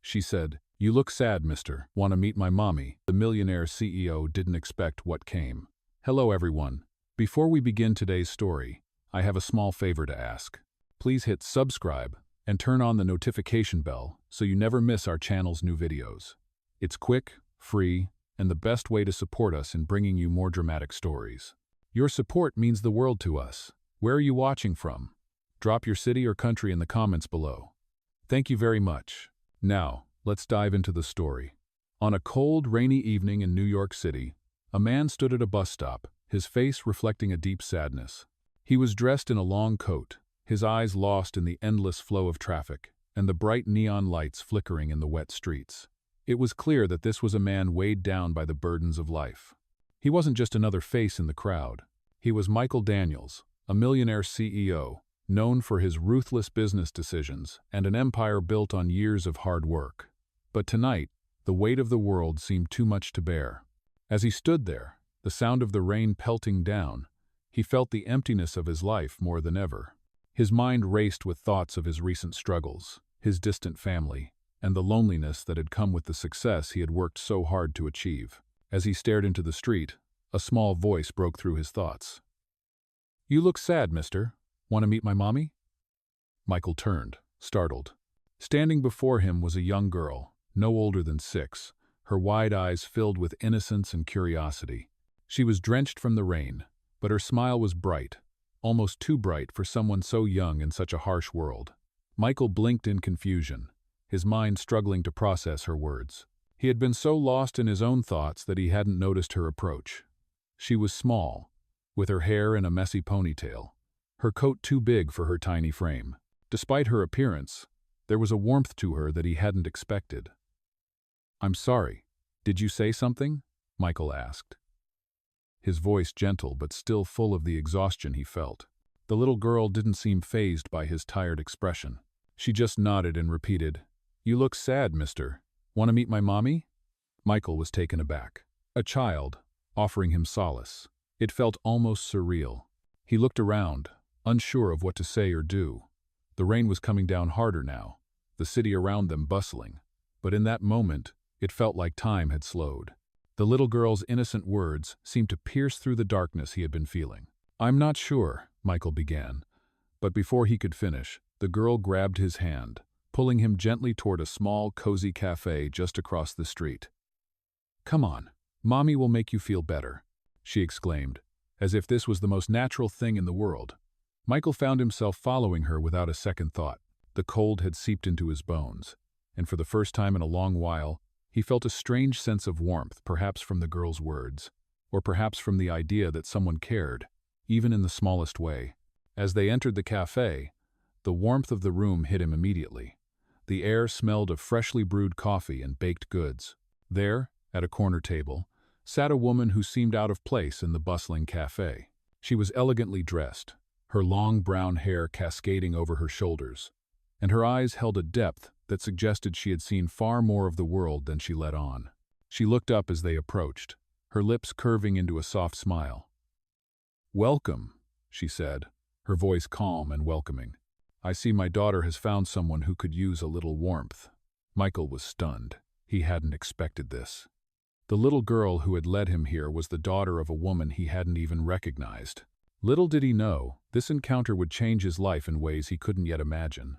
She said, "You look sad, mister. Want to meet my mommy?" The Millionaire CEO didn't expect what came. "Hello, everyone. Before we begin today's story, I have a small favor to ask. Please hit subscribe and turn on the notification bell so you never miss our channel's new videos. It's quick, free, and the best way to support us in bringing you more dramatic stories. Your support means the world to us. Where are you watching from? Drop your city or country in the comments below. Thank you very much. Now, let's dive into the story. On a cold, rainy evening in New York City, a man stood at a bus stop, his face reflecting a deep sadness. He was dressed in a long coat, his eyes lost in the endless flow of traffic, and the bright neon lights flickering in the wet streets. It was clear that this was a man weighed down by the burdens of life. He wasn't just another face in the crowd. He was Michael Daniels, a millionaire CEO, known for his ruthless business decisions and an empire built on years of hard work. But tonight, the weight of the world seemed too much to bear. As he stood there, the sound of the rain pelting down, he felt the emptiness of his life more than ever. His mind raced with thoughts of his recent struggles, his distant family, and the loneliness that had come with the success he had worked so hard to achieve. As he stared into the street, a small voice broke through his thoughts. "You look sad, mister. Want to meet my mommy?" Michael turned, startled. Standing before him was a young girl, no older than 6, her wide eyes filled with innocence and curiosity. She was drenched from the rain, but her smile was bright, almost too bright for someone so young in such a harsh world. Michael blinked in confusion, his mind struggling to process her words. He had been so lost in his own thoughts that he hadn't noticed her approach. She was small, with her hair in a messy ponytail, her coat too big for her tiny frame. Despite her appearance, there was a warmth to her that he hadn't expected. "I'm sorry. Did you say something?" Michael asked, his voice gentle but still full of the exhaustion he felt. The little girl didn't seem fazed by his tired expression. She just nodded and repeated, "You look sad, mister. Want to meet my mommy?" Michael was taken aback. A child, offering him solace. It felt almost surreal. He looked around, unsure of what to say or do. The rain was coming down harder now, the city around them bustling. But in that moment, it felt like time had slowed. The little girl's innocent words seemed to pierce through the darkness he had been feeling. "I'm not sure," Michael began. But before he could finish, the girl grabbed his hand, pulling him gently toward a small, cozy cafe just across the street. "Come on, Mommy will make you feel better," she exclaimed, as if this was the most natural thing in the world. Michael found himself following her without a second thought. The cold had seeped into his bones, and for the first time in a long while, he felt a strange sense of warmth, perhaps from the girl's words, or perhaps from the idea that someone cared, even in the smallest way. As they entered the cafe, the warmth of the room hit him immediately. The air smelled of freshly brewed coffee and baked goods. There, at a corner table, sat a woman who seemed out of place in the bustling cafe. She was elegantly dressed, her long brown hair cascading over her shoulders, and her eyes held a depth that suggested she had seen far more of the world than she let on. She looked up as they approached, her lips curving into a soft smile. "Welcome," she said, her voice calm and welcoming. "I see my daughter has found someone who could use a little warmth." Michael was stunned. He hadn't expected this. The little girl who had led him here was the daughter of a woman he hadn't even recognized. Little did he know, this encounter would change his life in ways he couldn't yet imagine.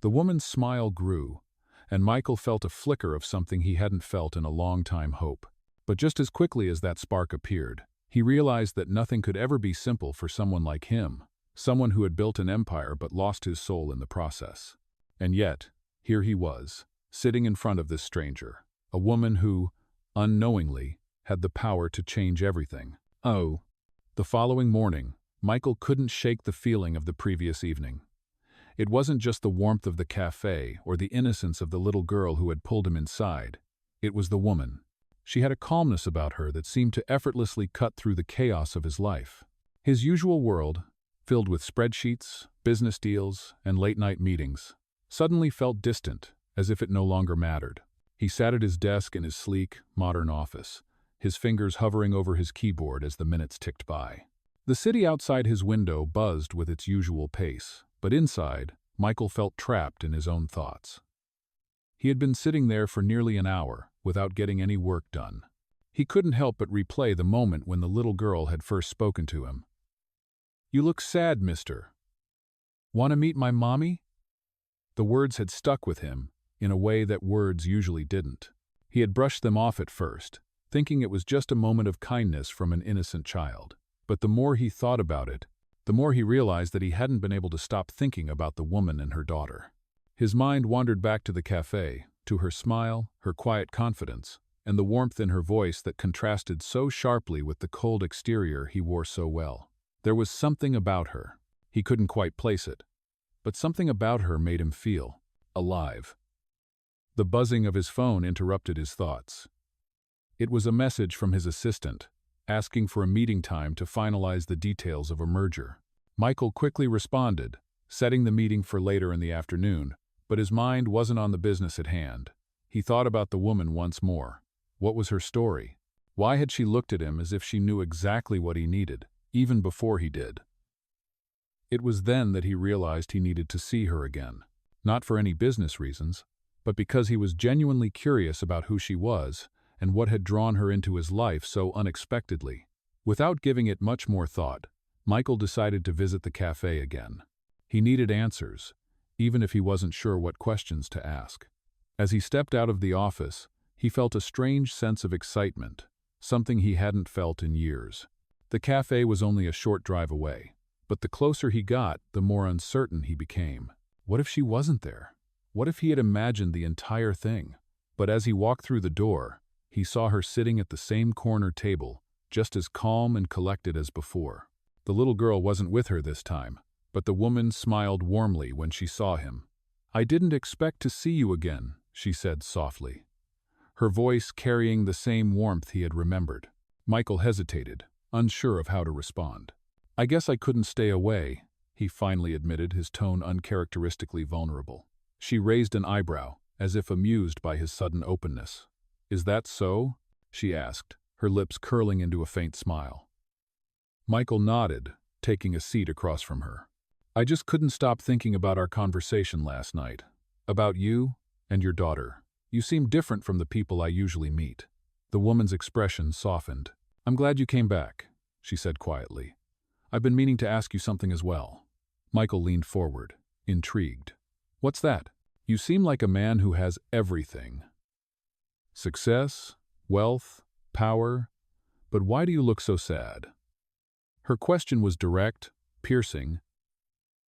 The woman's smile grew, and Michael felt a flicker of something he hadn't felt in a long time: hope. But just as quickly as that spark appeared, he realized that nothing could ever be simple for someone like him, someone who had built an empire but lost his soul in the process. And yet, here he was, sitting in front of this stranger, a woman who, unknowingly, had the power to change everything. Oh. The following morning, Michael couldn't shake the feeling of the previous evening. It wasn't just the warmth of the cafe or the innocence of the little girl who had pulled him inside. It was the woman. She had a calmness about her that seemed to effortlessly cut through the chaos of his life. His usual world, filled with spreadsheets, business deals, and late-night meetings, suddenly felt distant, as if it no longer mattered. He sat at his desk in his sleek, modern office, his fingers hovering over his keyboard as the minutes ticked by. The city outside his window buzzed with its usual pace, but inside, Michael felt trapped in his own thoughts. He had been sitting there for nearly an hour, without getting any work done. He couldn't help but replay the moment when the little girl had first spoken to him. "You look sad, mister. Want to meet my mommy?" The words had stuck with him, in a way that words usually didn't. He had brushed them off at first, thinking it was just a moment of kindness from an innocent child. But the more he thought about it, the more he realized that he hadn't been able to stop thinking about the woman and her daughter. His mind wandered back to the cafe, to her smile, her quiet confidence, and the warmth in her voice that contrasted so sharply with the cold exterior he wore so well. There was something about her. He couldn't quite place it. But something about her made him feel alive. The buzzing of his phone interrupted his thoughts. It was a message from his assistant, asking for a meeting time to finalize the details of a merger. Michael quickly responded, setting the meeting for later in the afternoon, but his mind wasn't on the business at hand. He thought about the woman once more. What was her story? Why had she looked at him as if she knew exactly what he needed, even before he did? It was then that he realized he needed to see her again. Not for any business reasons, but because he was genuinely curious about who she was and what had drawn her into his life so unexpectedly. Without giving it much more thought, Michael decided to visit the cafe again. He needed answers, even if he wasn't sure what questions to ask. As he stepped out of the office, he felt a strange sense of excitement, something he hadn't felt in years. The cafe was only a short drive away, but the closer he got, the more uncertain he became. What if she wasn't there? What if he had imagined the entire thing? But as he walked through the door, he saw her sitting at the same corner table, just as calm and collected as before. The little girl wasn't with her this time, but the woman smiled warmly when she saw him. "I didn't expect to see you again," she said softly, her voice carrying the same warmth he had remembered. Michael hesitated, unsure of how to respond. "I guess I couldn't stay away," he finally admitted, his tone uncharacteristically vulnerable. She raised an eyebrow, as if amused by his sudden openness. "Is that so?" she asked, her lips curling into a faint smile. Michael nodded, taking a seat across from her. "I just couldn't stop thinking about our conversation last night. About you and your daughter. You seem different from the people I usually meet." The woman's expression softened. "I'm glad you came back," she said quietly. "I've been meaning to ask you something as well." Michael leaned forward, intrigued. "What's that? You seem like a man who has everything. Success, wealth, power, but why do you look so sad?" Her question was direct, piercing,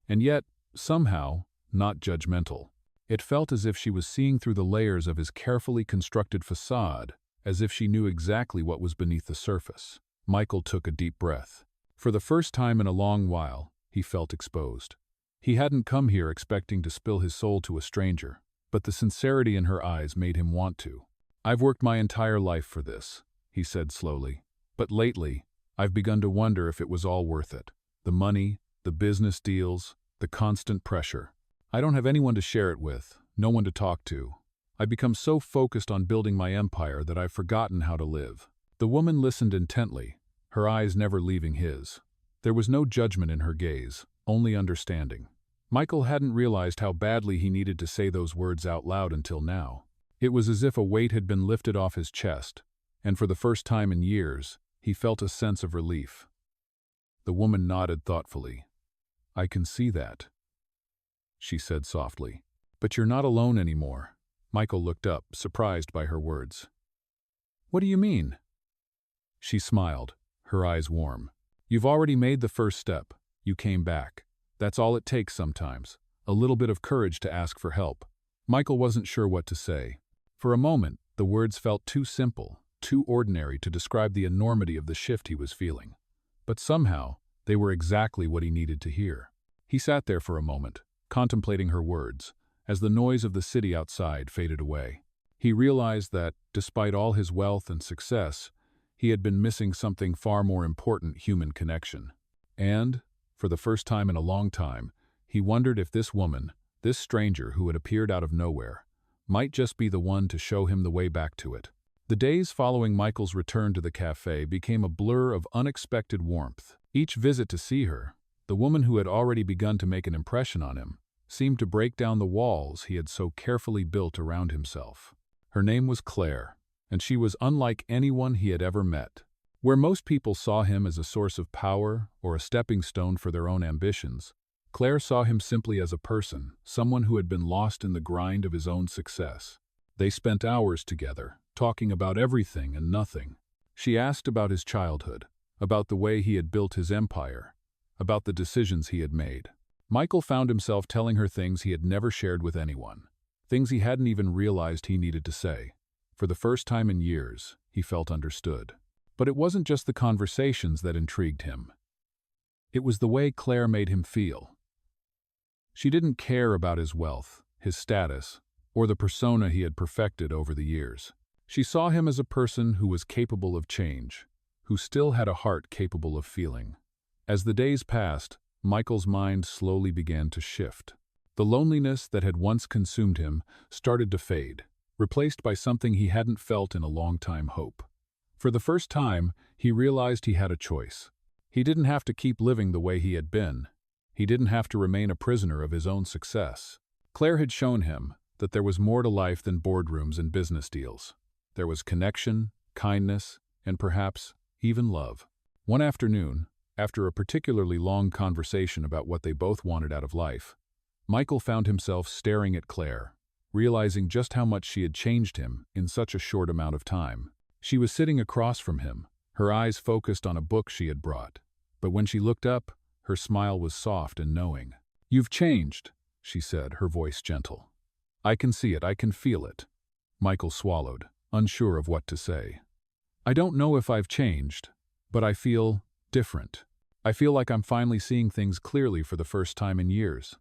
and yet, somehow, not judgmental. It felt as if she was seeing through the layers of his carefully constructed facade, as if she knew exactly what was beneath the surface. Michael took a deep breath. For the first time in a long while, he felt exposed. He hadn't come here expecting to spill his soul to a stranger, but the sincerity in her eyes made him want to. "I've worked my entire life for this," he said slowly. "But lately, I've begun to wonder if it was all worth it. The money, the business deals, the constant pressure. I don't have anyone to share it with, no one to talk to. I've become so focused on building my empire that I've forgotten how to live." The woman listened intently, her eyes never leaving his. There was no judgment in her gaze, only understanding. Michael hadn't realized how badly he needed to say those words out loud until now. It was as if a weight had been lifted off his chest, and for the first time in years, he felt a sense of relief. The woman nodded thoughtfully. "I can see that," she said softly. "But you're not alone anymore." Michael looked up, surprised by her words. "What do you mean?" She smiled, her eyes warm. "You've already made the first step. You came back. That's all it takes sometimes, a little bit of courage to ask for help." Michael wasn't sure what to say. For a moment, the words felt too simple, too ordinary to describe the enormity of the shift he was feeling. But somehow, they were exactly what he needed to hear. He sat there for a moment, contemplating her words, as the noise of the city outside faded away. He realized that, despite all his wealth and success, he had been missing something far more important: human connection. And, for the first time in a long time, he wondered if this woman, this stranger who had appeared out of nowhere, might just be the one to show him the way back to it. The days following Michael's return to the cafe became a blur of unexpected warmth. Each visit to see her, the woman who had already begun to make an impression on him, seemed to break down the walls he had so carefully built around himself. Her name was Claire, and she was unlike anyone he had ever met. Where most people saw him as a source of power or a stepping stone for their own ambitions, Claire saw him simply as a person, someone who had been lost in the grind of his own success. They spent hours together, talking about everything and nothing. She asked about his childhood, about the way he had built his empire, about the decisions he had made. Michael found himself telling her things he had never shared with anyone, things he hadn't even realized he needed to say. For the first time in years, he felt understood. But it wasn't just the conversations that intrigued him. It was the way Claire made him feel. She didn't care about his wealth, his status, or the persona he had perfected over the years. She saw him as a person who was capable of change, who still had a heart capable of feeling. As the days passed, Michael's mind slowly began to shift. The loneliness that had once consumed him started to fade, replaced by something he hadn't felt in a long time: hope. For the first time, he realized he had a choice. He didn't have to keep living the way he had been. He didn't have to remain a prisoner of his own success. Claire had shown him that there was more to life than boardrooms and business deals. There was connection, kindness, and perhaps even love. One afternoon, after a particularly long conversation about what they both wanted out of life, Michael found himself staring at Claire, realizing just how much she had changed him in such a short amount of time. She was sitting across from him, her eyes focused on a book she had brought. But when she looked up, her smile was soft and knowing. "You've changed," she said, her voice gentle. "I can see it, I can feel it." Michael swallowed, unsure of what to say. "I don't know if I've changed, but I feel different. I feel like I'm finally seeing things clearly for the first time in years."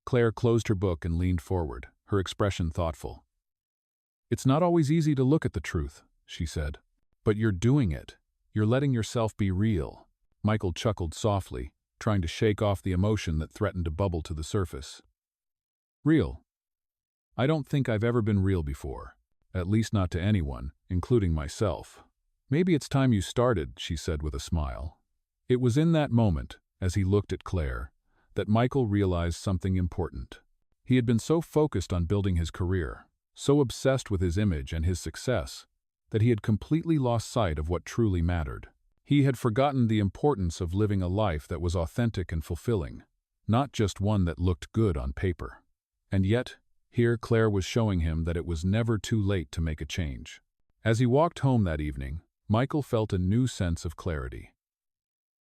Claire closed her book and leaned forward, her expression thoughtful. "It's not always easy to look at the truth," she said. "But you're doing it. You're letting yourself be real." Michael chuckled softly, trying to shake off the emotion that threatened to bubble to the surface. "Real? I don't think I've ever been real before. At least not to anyone, including myself." "Maybe it's time you started," she said with a smile. It was in that moment, as he looked at Claire, that Michael realized something important. He had been so focused on building his career, so obsessed with his image and his success, that he had completely lost sight of what truly mattered. He had forgotten the importance of living a life that was authentic and fulfilling, not just one that looked good on paper. And yet, here Claire was showing him that it was never too late to make a change. As he walked home that evening, Michael felt a new sense of clarity.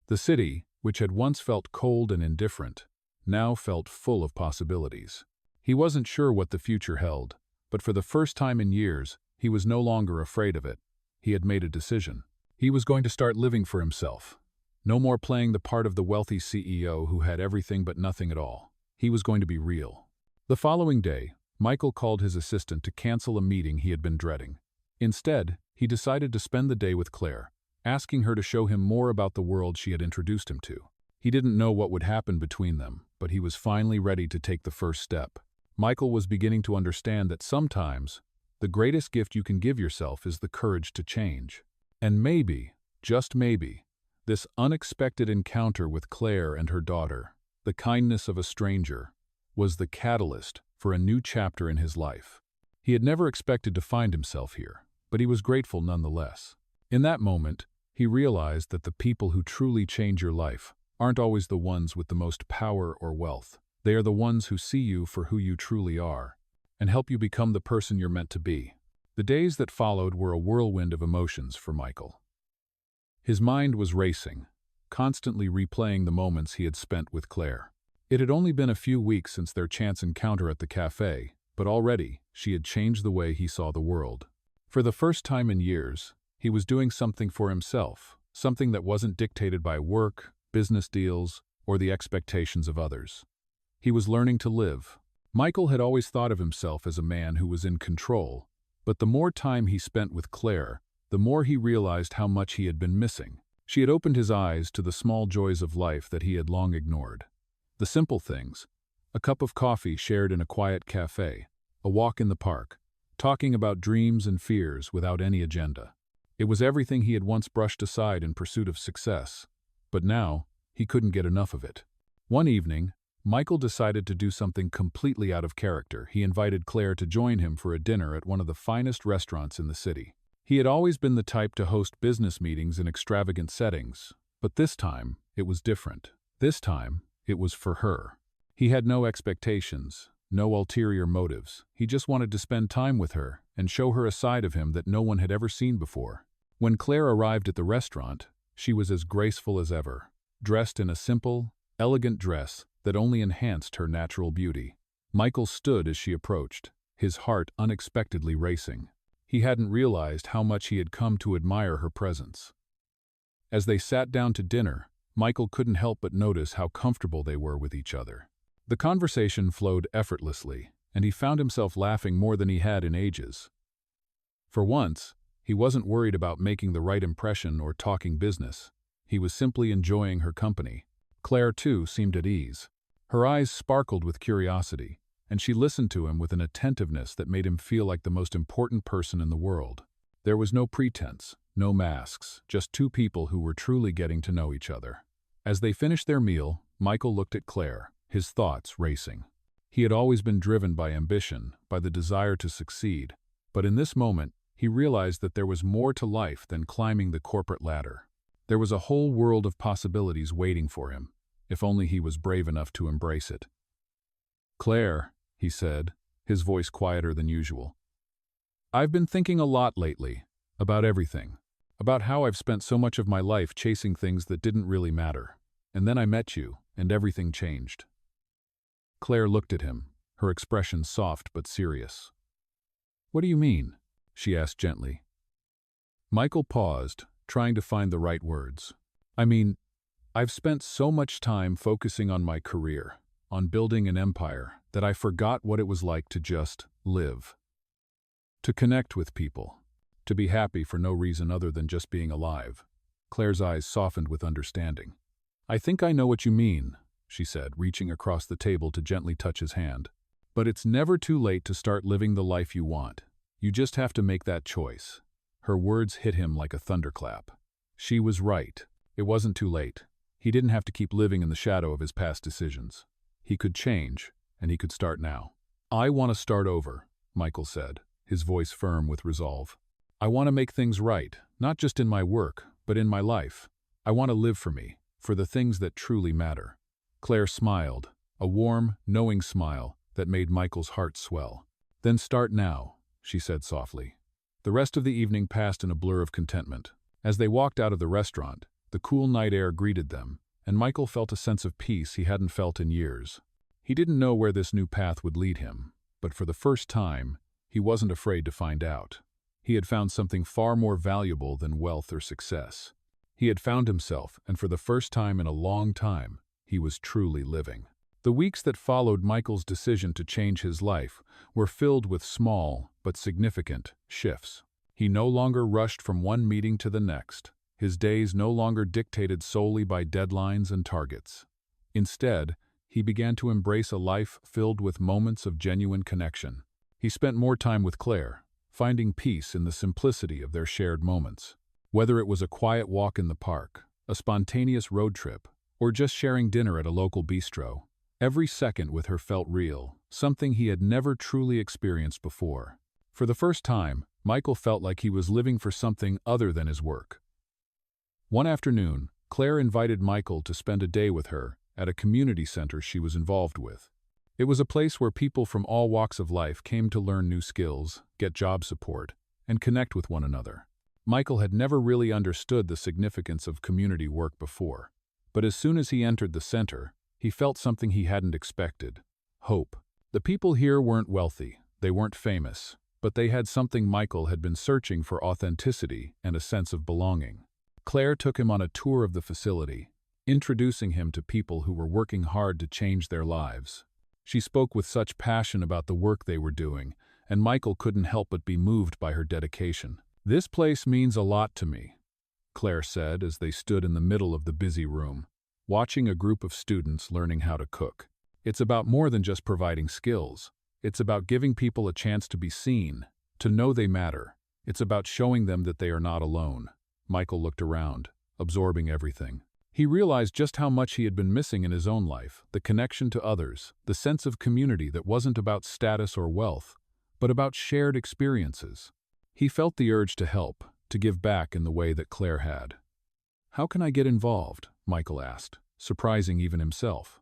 The city, which had once felt cold and indifferent, now felt full of possibilities. He wasn't sure what the future held, but for the first time in years, he was no longer afraid of it. He had made a decision. He was going to start living for himself. No more playing the part of the wealthy CEO who had everything but nothing at all. He was going to be real. The following day, Michael called his assistant to cancel a meeting he had been dreading. Instead, he decided to spend the day with Claire, asking her to show him more about the world she had introduced him to. He didn't know what would happen between them, but he was finally ready to take the first step. Michael was beginning to understand that sometimes, the greatest gift you can give yourself is the courage to change. And maybe, just maybe, this unexpected encounter with Claire and her daughter, the kindness of a stranger, was the catalyst for a new chapter in his life. He had never expected to find himself here, but he was grateful nonetheless. In that moment, he realized that the people who truly change your life aren't always the ones with the most power or wealth. They are the ones who see you for who you truly are and help you become the person you're meant to be. The days that followed were a whirlwind of emotions for Michael. His mind was racing, constantly replaying the moments he had spent with Claire. It had only been a few weeks since their chance encounter at the cafe, but already she had changed the way he saw the world. For the first time in years, he was doing something for himself, something that wasn't dictated by work, business deals, or the expectations of others. He was learning to live. Michael had always thought of himself as a man who was in control, but the more time he spent with Claire, the more he realized how much he had been missing. She had opened his eyes to the small joys of life that he had long ignored. The simple things: a cup of coffee shared in a quiet cafe, a walk in the park, talking about dreams and fears without any agenda. It was everything he had once brushed aside in pursuit of success, but now he couldn't get enough of it. One evening, Michael decided to do something completely out of character. He invited Claire to join him for a dinner at one of the finest restaurants in the city. He had always been the type to host business meetings in extravagant settings, but this time, it was different. This time, it was for her. He had no expectations, no ulterior motives. He just wanted to spend time with her and show her a side of him that no one had ever seen before. When Claire arrived at the restaurant, she was as graceful as ever, dressed in a simple, elegant dress that only enhanced her natural beauty. Michael stood as she approached, his heart unexpectedly racing. He hadn't realized how much he had come to admire her presence. As they sat down to dinner, Michael couldn't help but notice how comfortable they were with each other. The conversation flowed effortlessly, and he found himself laughing more than he had in ages. For once, he wasn't worried about making the right impression or talking business. He was simply enjoying her company. Claire, too, seemed at ease. Her eyes sparkled with curiosity, and she listened to him with an attentiveness that made him feel like the most important person in the world. There was no pretense, no masks, just two people who were truly getting to know each other. As they finished their meal, Michael looked at Claire, his thoughts racing. He had always been driven by ambition, by the desire to succeed, but in this moment, he realized that there was more to life than climbing the corporate ladder. There was a whole world of possibilities waiting for him, if only he was brave enough to embrace it. "Claire," he said, his voice quieter than usual. "I've been thinking a lot lately, about everything, about how I've spent so much of my life chasing things that didn't really matter. And then I met you, and everything changed." Claire looked at him, her expression soft but serious. "What do you mean?" she asked gently. Michael paused, trying to find the right words. "I mean, I've spent so much time focusing on my career, on building an empire, that I forgot what it was like to just live. To connect with people, to be happy for no reason other than just being alive." Claire's eyes softened with understanding. "I think I know what you mean," she said, reaching across the table to gently touch his hand. "But it's never too late to start living the life you want. You just have to make that choice." Her words hit him like a thunderclap. She was right. It wasn't too late. He didn't have to keep living in the shadow of his past decisions. He could change, and he could start now. "I want to start over," Michael said, his voice firm with resolve. "I want to make things right, not just in my work, but in my life. I want to live for me, for the things that truly matter." Claire smiled, a warm, knowing smile that made Michael's heart swell. "Then start now," she said softly. The rest of the evening passed in a blur of contentment. As they walked out of the restaurant, the cool night air greeted them, and Michael felt a sense of peace he hadn't felt in years. He didn't know where this new path would lead him, but for the first time, he wasn't afraid to find out. He had found something far more valuable than wealth or success. He had found himself, and for the first time in a long time, he was truly living. The weeks that followed Michael's decision to change his life were filled with small but significant shifts. He no longer rushed from one meeting to the next. His days no longer dictated solely by deadlines and targets. Instead, he began to embrace a life filled with moments of genuine connection. He spent more time with Claire, finding peace in the simplicity of their shared moments. Whether it was a quiet walk in the park, a spontaneous road trip, or just sharing dinner at a local bistro, every second with her felt real, something he had never truly experienced before. For the first time, Michael felt like he was living for something other than his work. One afternoon, Claire invited Michael to spend a day with her at a community center she was involved with. It was a place where people from all walks of life came to learn new skills, get job support, and connect with one another. Michael had never really understood the significance of community work before, but as soon as he entered the center, he felt something he hadn't expected: hope. The people here weren't wealthy, they weren't famous, but they had something Michael had been searching for: authenticity and a sense of belonging. Claire took him on a tour of the facility, introducing him to people who were working hard to change their lives. She spoke with such passion about the work they were doing, and Michael couldn't help but be moved by her dedication. "This place means a lot to me," Claire said as they stood in the middle of the busy room, watching a group of students learning how to cook. "It's about more than just providing skills. It's about giving people a chance to be seen, to know they matter. It's about showing them that they are not alone." Michael looked around, absorbing everything. He realized just how much he had been missing in his own life, the connection to others, the sense of community that wasn't about status or wealth, but about shared experiences. He felt the urge to help, to give back in the way that Claire had. "How can I get involved?" Michael asked, surprising even himself.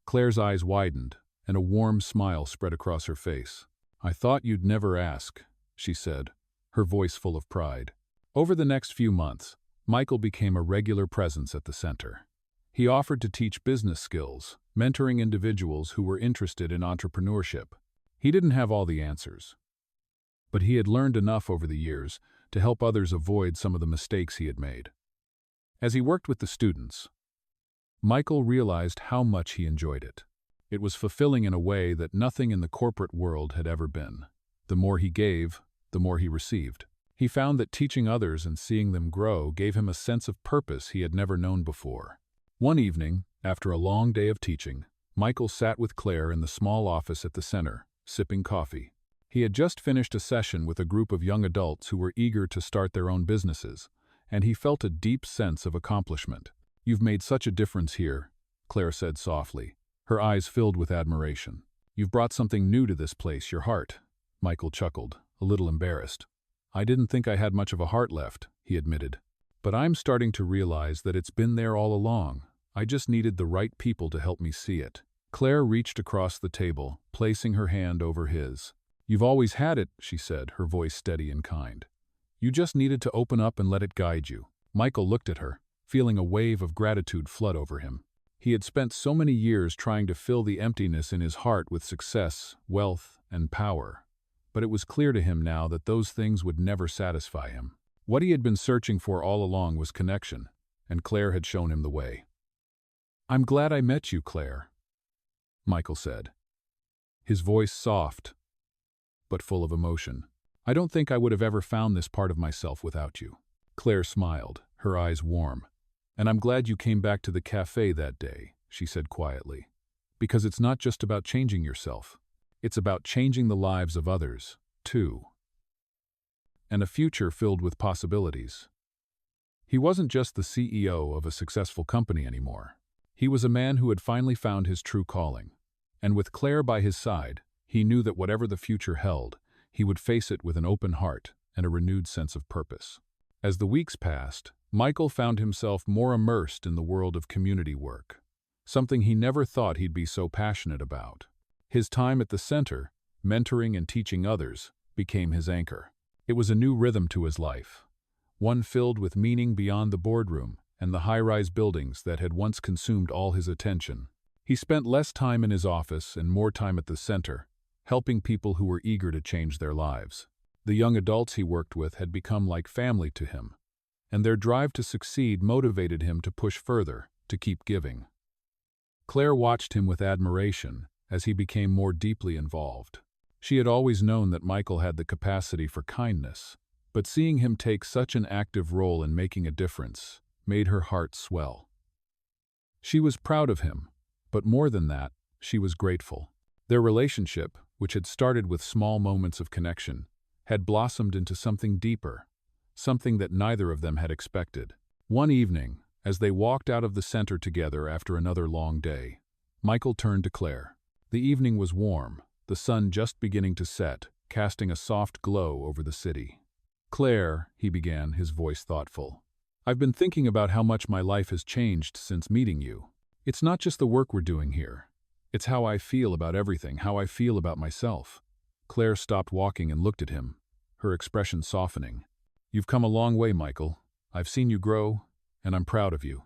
Claire's eyes widened, and a warm smile spread across her face. "I thought you'd never ask," she said, her voice full of pride. Over the next few months, Michael became a regular presence at the center. He offered to teach business skills, mentoring individuals who were interested in entrepreneurship. He didn't have all the answers, but he had learned enough over the years to help others avoid some of the mistakes he had made. As he worked with the students, Michael realized how much he enjoyed it. It was fulfilling in a way that nothing in the corporate world had ever been. The more he gave, the more he received. He found that teaching others and seeing them grow gave him a sense of purpose he had never known before. One evening, after a long day of teaching, Michael sat with Claire in the small office at the center, sipping coffee. He had just finished a session with a group of young adults who were eager to start their own businesses, and he felt a deep sense of accomplishment. "You've made such a difference here," Claire said softly, her eyes filled with admiration. "You've brought something new to this place, your heart." Michael chuckled, a little embarrassed. "I didn't think I had much of a heart left," he admitted. "But I'm starting to realize that it's been there all along. I just needed the right people to help me see it." Claire reached across the table, placing her hand over his. "You've always had it," she said, her voice steady and kind. "You just needed to open up and let it guide you." Michael looked at her, feeling a wave of gratitude flood over him. He had spent so many years trying to fill the emptiness in his heart with success, wealth, and power. But it was clear to him now that those things would never satisfy him. What he had been searching for all along was connection, and Claire had shown him the way. "I'm glad I met you, Claire," Michael said, his voice soft, but full of emotion. "I don't think I would have ever found this part of myself without you." Claire smiled, her eyes warm. "And I'm glad you came back to the cafe that day," she said quietly. "Because it's not just about changing yourself. It's about changing the lives of others, too. And a future filled with possibilities." He wasn't just the CEO of a successful company anymore. He was a man who had finally found his true calling. And with Claire by his side, he knew that whatever the future held, he would face it with an open heart and a renewed sense of purpose. As the weeks passed, Michael found himself more immersed in the world of community work, something he never thought he'd be so passionate about. His time at the center, mentoring and teaching others, became his anchor. It was a new rhythm to his life, one filled with meaning beyond the boardroom and the high-rise buildings that had once consumed all his attention. He spent less time in his office and more time at the center, helping people who were eager to change their lives. The young adults he worked with had become like family to him, and their drive to succeed motivated him to push further, to keep giving. Claire watched him with admiration as he became more deeply involved. She had always known that Michael had the capacity for kindness, but seeing him take such an active role in making a difference made her heart swell. She was proud of him, but more than that, she was grateful. Their relationship, which had started with small moments of connection, had blossomed into something deeper, something that neither of them had expected. One evening, as they walked out of the center together after another long day, Michael turned to Claire. The evening was warm, the sun just beginning to set, casting a soft glow over the city. "Claire," he began, his voice thoughtful, "I've been thinking about how much my life has changed since meeting you. It's not just the work we're doing here. It's how I feel about everything, how I feel about myself." Claire stopped walking and looked at him, her expression softening. "You've come a long way, Michael. I've seen you grow, and I'm proud of you.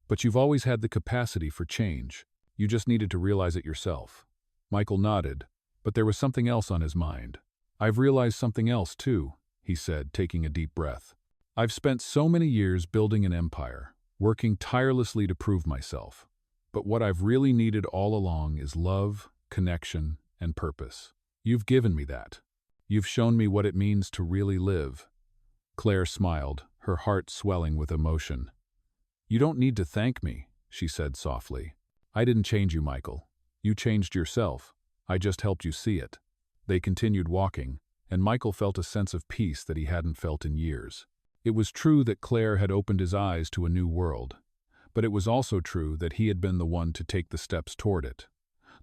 But you've always had the capacity for change. You just needed to realize it yourself." Michael nodded, but there was something else on his mind. "I've realized something else, too," he said, taking a deep breath. "I've spent so many years building an empire, working tirelessly to prove myself. But what I've really needed all along is love, connection, and purpose. You've given me that. You've shown me what it means to really live." Claire smiled, her heart swelling with emotion. "You don't need to thank me," she said softly. "I didn't change you, Michael. You changed yourself. I just helped you see it." They continued walking, and Michael felt a sense of peace that he hadn't felt in years. It was true that Claire had opened his eyes to a new world, but it was also true that he had been the one to take the steps toward it.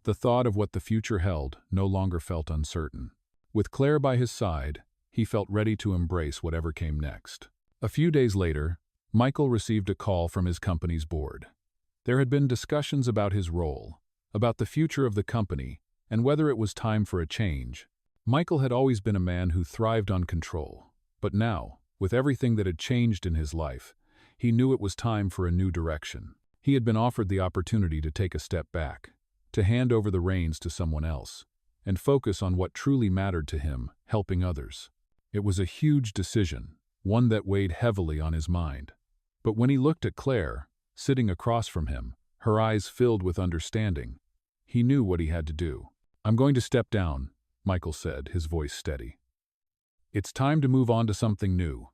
The thought of what the future held no longer felt uncertain. With Claire by his side, he felt ready to embrace whatever came next. A few days later, Michael received a call from his company's board. There had been discussions about his role, about the future of the company, and whether it was time for a change. Michael had always been a man who thrived on control, but now, with everything that had changed in his life, he knew it was time for a new direction. He had been offered the opportunity to take a step back, to hand over the reins to someone else, and focus on what truly mattered to him, helping others. It was a huge decision, one that weighed heavily on his mind. But when he looked at Claire, sitting across from him, her eyes filled with understanding, he knew what he had to do. "I'm going to step down," Michael said, his voice steady. "It's time to move on to something new.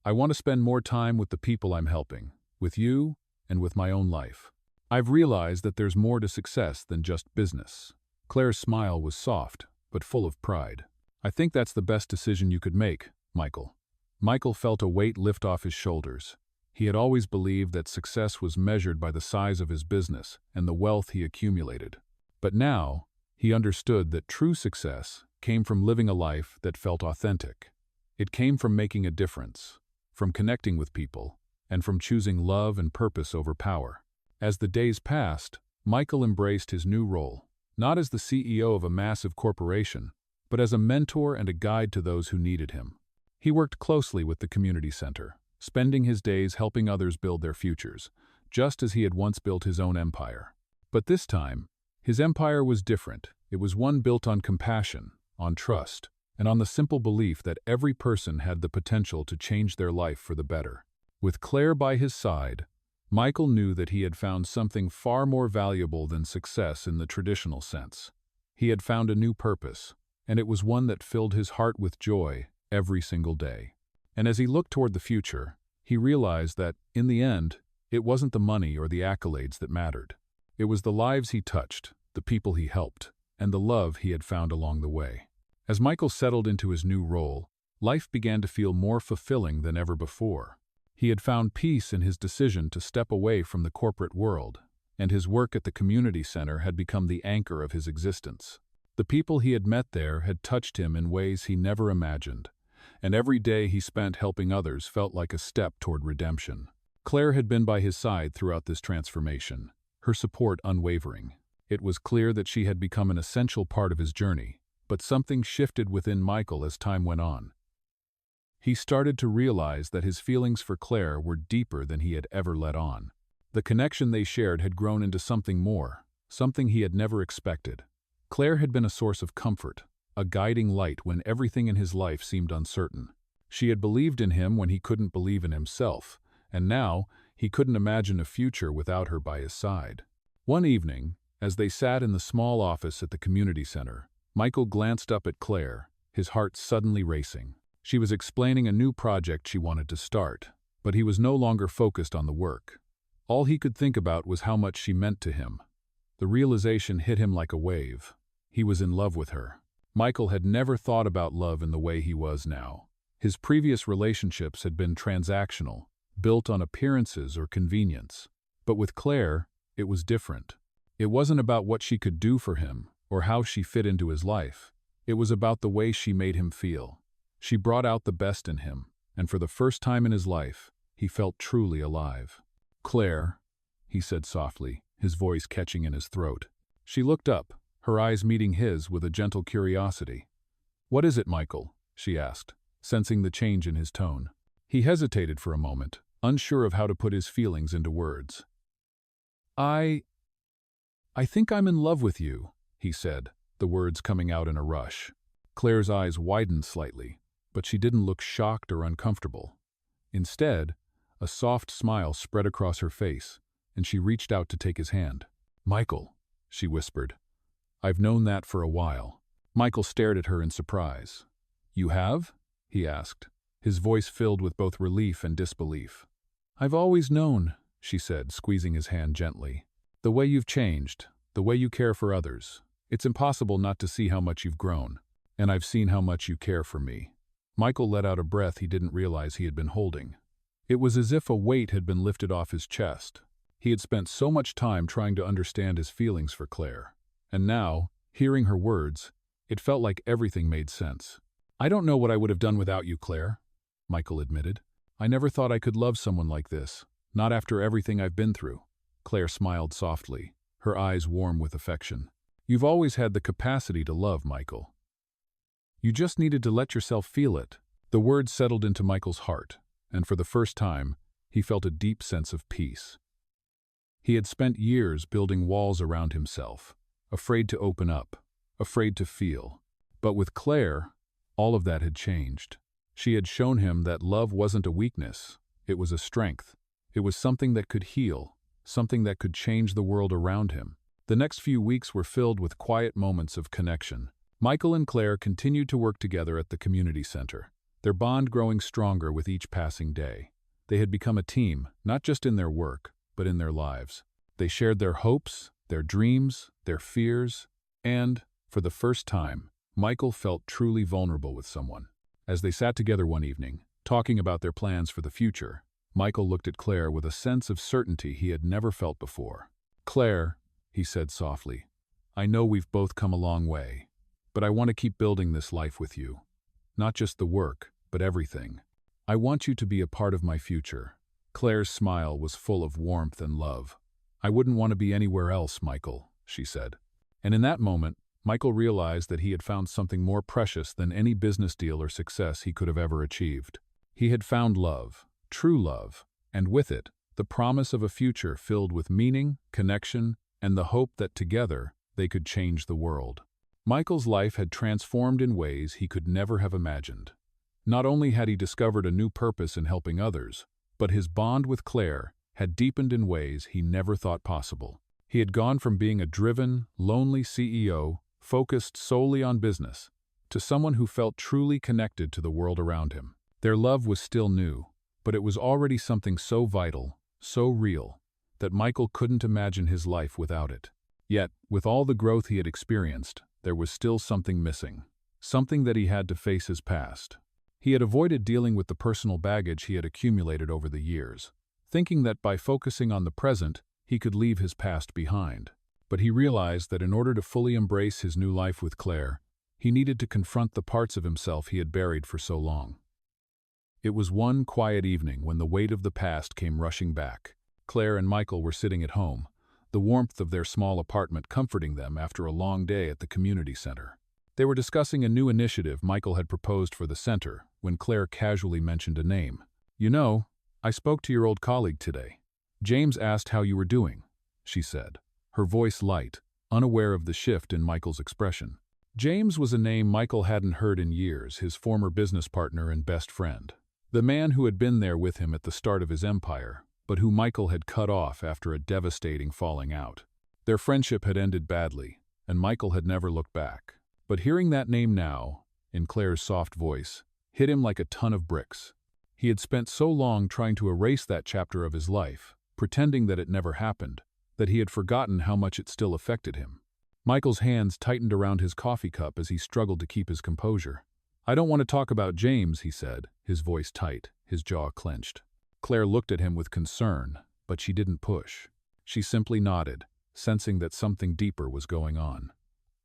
I want to spend more time with the people I'm helping, with you, and with my own life. I've realized that there's more to success than just business." Claire's smile was soft, but full of pride. "I think that's the best decision you could make, Michael." Michael felt a weight lift off his shoulders. He had always believed that success was measured by the size of his business and the wealth he accumulated. But now, he understood that true success came from living a life that felt authentic. It came from making a difference, from connecting with people, and from choosing love and purpose over power. As the days passed, Michael embraced his new role, not as the CEO of a massive corporation, but as a mentor and a guide to those who needed him. He worked closely with the community center, spending his days helping others build their futures, just as he had once built his own empire. But this time, his empire was different. It was one built on compassion, on trust, and on the simple belief that every person had the potential to change their life for the better. With Claire by his side, Michael knew that he had found something far more valuable than success in the traditional sense. He had found a new purpose, and it was one that filled his heart with joy every single day. And as he looked toward the future, he realized that, in the end, it wasn't the money or the accolades that mattered. It was the lives he touched, the people he helped, and the love he had found along the way. As Michael settled into his new role, life began to feel more fulfilling than ever before. He had found peace in his decision to step away from the corporate world, and his work at the community center had become the anchor of his existence. The people he had met there had touched him in ways he never imagined, and every day he spent helping others felt like a step toward redemption. Claire had been by his side throughout this transformation, her support unwavering. It was clear that she had become an essential part of his journey, but something shifted within Michael as time went on. He started to realize that his feelings for Claire were deeper than he had ever let on. The connection they shared had grown into something more, something he had never expected. Claire had been a source of comfort, a guiding light when everything in his life seemed uncertain. She had believed in him when he couldn't believe in himself, and now he couldn't imagine a future without her by his side. One evening, as they sat in the small office at the community center, Michael glanced up at Claire, his heart suddenly racing. She was explaining a new project she wanted to start, but he was no longer focused on the work. All he could think about was how much she meant to him. The realization hit him like a wave. He was in love with her. Michael had never thought about love in the way he was now. His previous relationships had been transactional, built on appearances or convenience. But with Claire, it was different. It wasn't about what she could do for him or how she fit into his life. It was about the way she made him feel. She brought out the best in him, and for the first time in his life, he felt truly alive. "Claire," he said softly, his voice catching in his throat. She looked up, her eyes meeting his with a gentle curiosity. "What is it, Michael?" she asked, sensing the change in his tone. He hesitated for a moment, unsure of how to put his feelings into words. I think I'm in love with you," he said, the words coming out in a rush. Claire's eyes widened slightly, but she didn't look shocked or uncomfortable. Instead, a soft smile spread across her face, and she reached out to take his hand. "Michael," she whispered. "I've known that for a while." Michael stared at her in surprise. "You have?" he asked, his voice filled with both relief and disbelief. "I've always known," she said, squeezing his hand gently. "The way you've changed, the way you care for others. It's impossible not to see how much you've grown, and I've seen how much you care for me." Michael let out a breath he didn't realize he had been holding. It was as if a weight had been lifted off his chest. He had spent so much time trying to understand his feelings for Claire. And now, hearing her words, it felt like everything made sense. "I don't know what I would have done without you, Claire," Michael admitted. "I never thought I could love someone like this, not after everything I've been through." Claire smiled softly, her eyes warm with affection. "You've always had the capacity to love, Michael. You just needed to let yourself feel it." The words settled into Michael's heart, and for the first time, he felt a deep sense of peace. He had spent years building walls around himself, afraid to open up, afraid to feel. But with Claire, all of that had changed. She had shown him that love wasn't a weakness, it was a strength. It was something that could heal, something that could change the world around him. The next few weeks were filled with quiet moments of connection. Michael and Claire continued to work together at the community center, their bond growing stronger with each passing day. They had become a team, not just in their work, but in their lives. They shared their hopes, their dreams, their fears, and, for the first time, Michael felt truly vulnerable with someone. As they sat together one evening, talking about their plans for the future, Michael looked at Claire with a sense of certainty he had never felt before. "Claire," he said softly, "I know we've both come a long way, but I want to keep building this life with you. Not just the work, but everything. I want you to be a part of my future." Claire's smile was full of warmth and love. "I wouldn't want to be anywhere else, Michael," she said. And in that moment, Michael realized that he had found something more precious than any business deal or success he could have ever achieved. He had found love, true love, and with it, the promise of a future filled with meaning, connection, and the hope that together they could change the world. Michael's life had transformed in ways he could never have imagined. Not only had he discovered a new purpose in helping others, but his bond with Claire had deepened in ways he never thought possible. He had gone from being a driven, lonely CEO, focused solely on business, to someone who felt truly connected to the world around him. Their love was still new, but it was already something so vital, so real, that Michael couldn't imagine his life without it. Yet, with all the growth he had experienced, there was still something missing. Something that he had to face his past. He had avoided dealing with the personal baggage he had accumulated over the years, thinking that by focusing on the present, he could leave his past behind. But he realized that in order to fully embrace his new life with Claire, he needed to confront the parts of himself he had buried for so long. It was one quiet evening when the weight of the past came rushing back. Claire and Michael were sitting at home, the warmth of their small apartment comforting them after a long day at the community center. They were discussing a new initiative Michael had proposed for the center when Claire casually mentioned a name. "You know, I spoke to your old colleague today. James asked how you were doing," she said, her voice light, unaware of the shift in Michael's expression. James was a name Michael hadn't heard in years, his former business partner and best friend. The man who had been there with him at the start of his empire, but who Michael had cut off after a devastating falling out. Their friendship had ended badly, and Michael had never looked back. But hearing that name now, in Claire's soft voice, hit him like a ton of bricks. He had spent so long trying to erase that chapter of his life, pretending that it never happened, that he had forgotten how much it still affected him. Michael's hands tightened around his coffee cup as he struggled to keep his composure. "I don't want to talk about James," he said, his voice tight, his jaw clenched. Claire looked at him with concern, but she didn't push. She simply nodded, sensing that something deeper was going on.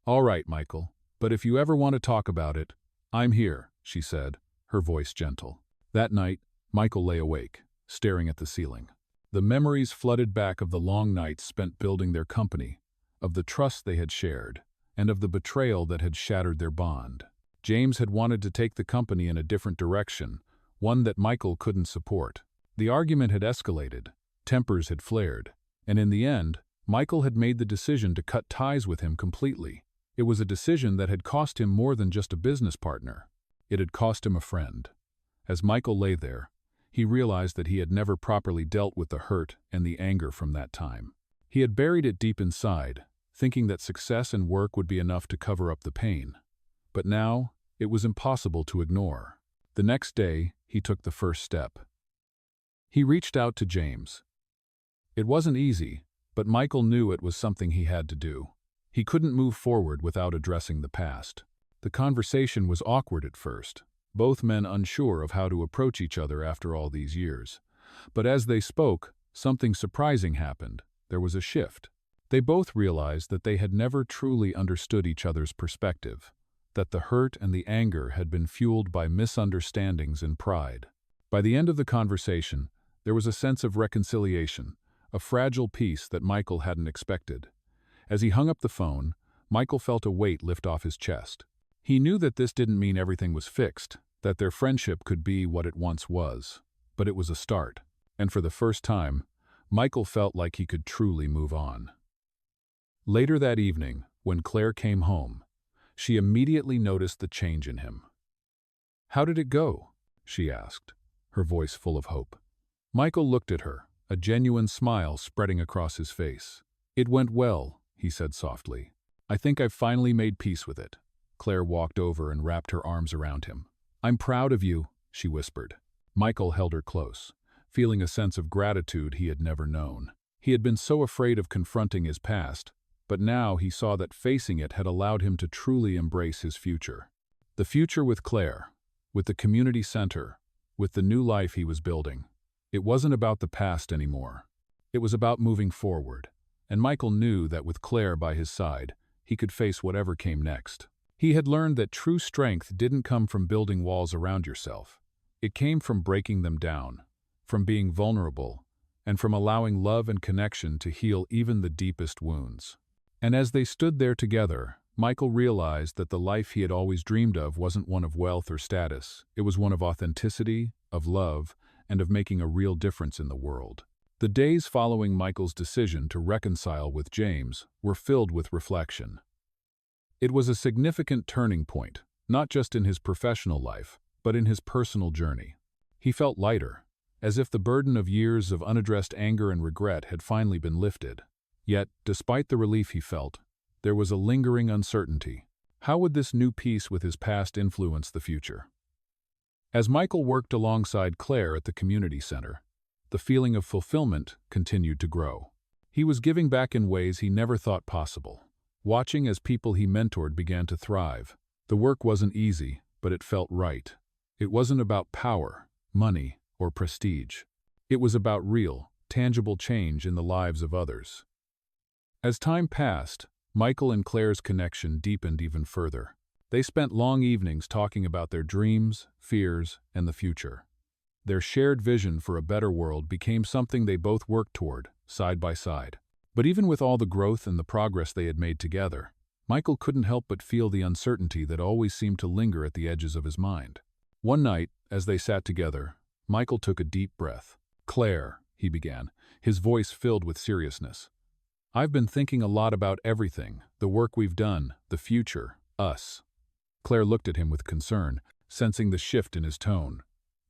"All right, Michael, but if you ever want to talk about it, I'm here," she said, her voice gentle. That night, Michael lay awake, staring at the ceiling. The memories flooded back of the long nights spent building their company, of the trust they had shared, and of the betrayal that had shattered their bond. James had wanted to take the company in a different direction, one that Michael couldn't support. The argument had escalated, tempers had flared, and in the end, Michael had made the decision to cut ties with him completely. It was a decision that had cost him more than just a business partner. It had cost him a friend. As Michael lay there, he realized that he had never properly dealt with the hurt and the anger from that time. He had buried it deep inside, thinking that success and work would be enough to cover up the pain. But now, it was impossible to ignore. The next day, he took the first step. He reached out to James. It wasn't easy, but Michael knew it was something he had to do. He couldn't move forward without addressing the past. The conversation was awkward at first, both men unsure of how to approach each other after all these years. But as they spoke, something surprising happened. There was a shift. They both realized that they had never truly understood each other's perspective, that the hurt and the anger had been fueled by misunderstandings and pride. By the end of the conversation, there was a sense of reconciliation, a fragile peace that Michael hadn't expected. As he hung up the phone, Michael felt a weight lift off his chest. He knew that this didn't mean everything was fixed, that their friendship could be what it once was. But it was a start, and for the first time, Michael felt like he could truly move on. Later that evening, when Claire came home, she immediately noticed the change in him. "How did it go?" she asked, her voice full of hope. Michael looked at her, a genuine smile spreading across his face. "It went well," he said softly. "I think I've finally made peace with it." Claire walked over and wrapped her arms around him. "I'm proud of you," she whispered. Michael held her close, feeling a sense of gratitude he had never known. He had been so afraid of confronting his past, but now he saw that facing it had allowed him to truly embrace his future. The future with Claire, with the community center, with the new life he was building. It wasn't about the past anymore. It was about moving forward, and Michael knew that with Claire by his side, he could face whatever came next. He had learned that true strength didn't come from building walls around yourself. It came from breaking them down, from being vulnerable, and from allowing love and connection to heal even the deepest wounds. And as they stood there together, Michael realized that the life he had always dreamed of wasn't one of wealth or status. It was one of authenticity, of love, and of making a real difference in the world. The days following Michael's decision to reconcile with James were filled with reflection. It was a significant turning point, not just in his professional life, but in his personal journey. He felt lighter, as if the burden of years of unaddressed anger and regret had finally been lifted. Yet, despite the relief he felt, there was a lingering uncertainty. How would this new peace with his past influence the future? As Michael worked alongside Claire at the community center, the feeling of fulfillment continued to grow. He was giving back in ways he never thought possible, watching as people he mentored began to thrive. The work wasn't easy, but it felt right. It wasn't about power, money, or prestige. It was about real, tangible change in the lives of others. As time passed, Michael and Claire's connection deepened even further. They spent long evenings talking about their dreams, fears, and the future. Their shared vision for a better world became something they both worked toward, side by side. But even with all the growth and the progress they had made together, Michael couldn't help but feel the uncertainty that always seemed to linger at the edges of his mind. One night, as they sat together, Michael took a deep breath. "Claire," he began, his voice filled with seriousness. "I've been thinking a lot about everything, the work we've done, the future, us." Claire looked at him with concern, sensing the shift in his tone.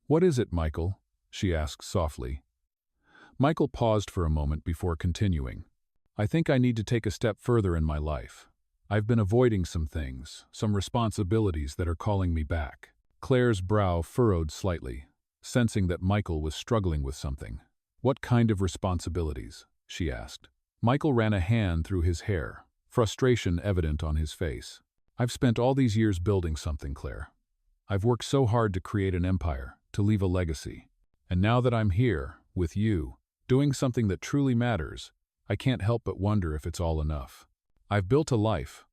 "What is it, Michael?" she asked softly. Michael paused for a moment before continuing. "I think I need to take a step further in my life. I've been avoiding some things, some responsibilities that are calling me back." Claire's brow furrowed slightly, sensing that Michael was struggling with something. "What kind of responsibilities?" she asked. Michael ran a hand through his hair, frustration evident on his face. "I've spent all these years building something, Claire. I've worked so hard to create an empire, to leave a legacy. And now that I'm here, with you, doing something that truly matters, I can't help but wonder if it's all enough. I've built a life,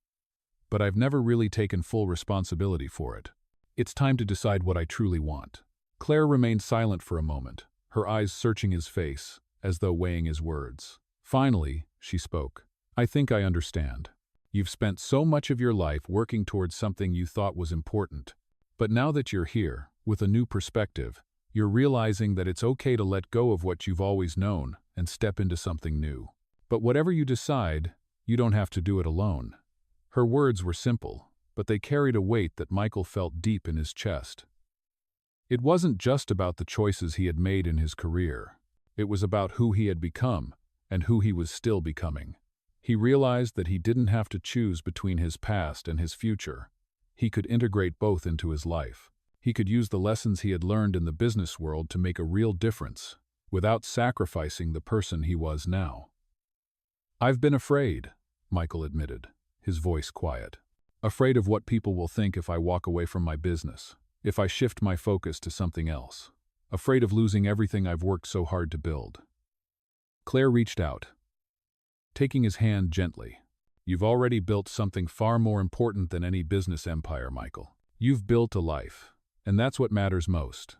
but I've never really taken full responsibility for it. It's time to decide what I truly want." Claire remained silent for a moment, her eyes searching his face, as though weighing his words. Finally, she spoke. "I think I understand. You've spent so much of your life working towards something you thought was important. But now that you're here, with a new perspective, you're realizing that it's okay to let go of what you've always known and step into something new. But whatever you decide, you don't have to do it alone." Her words were simple, but they carried a weight that Michael felt deep in his chest. It wasn't just about the choices he had made in his career. It was about who he had become and who he was still becoming. He realized that he didn't have to choose between his past and his future. He could integrate both into his life. He could use the lessons he had learned in the business world to make a real difference, without sacrificing the person he was now. "I've been afraid," Michael admitted, his voice quiet. "Afraid of what people will think if I walk away from my business, if I shift my focus to something else. afraid of losing everything I've worked so hard to build. Claire reached out, taking his hand gently. You've already built something far more important than any business empire, Michael. You've built a life, and that's what matters most.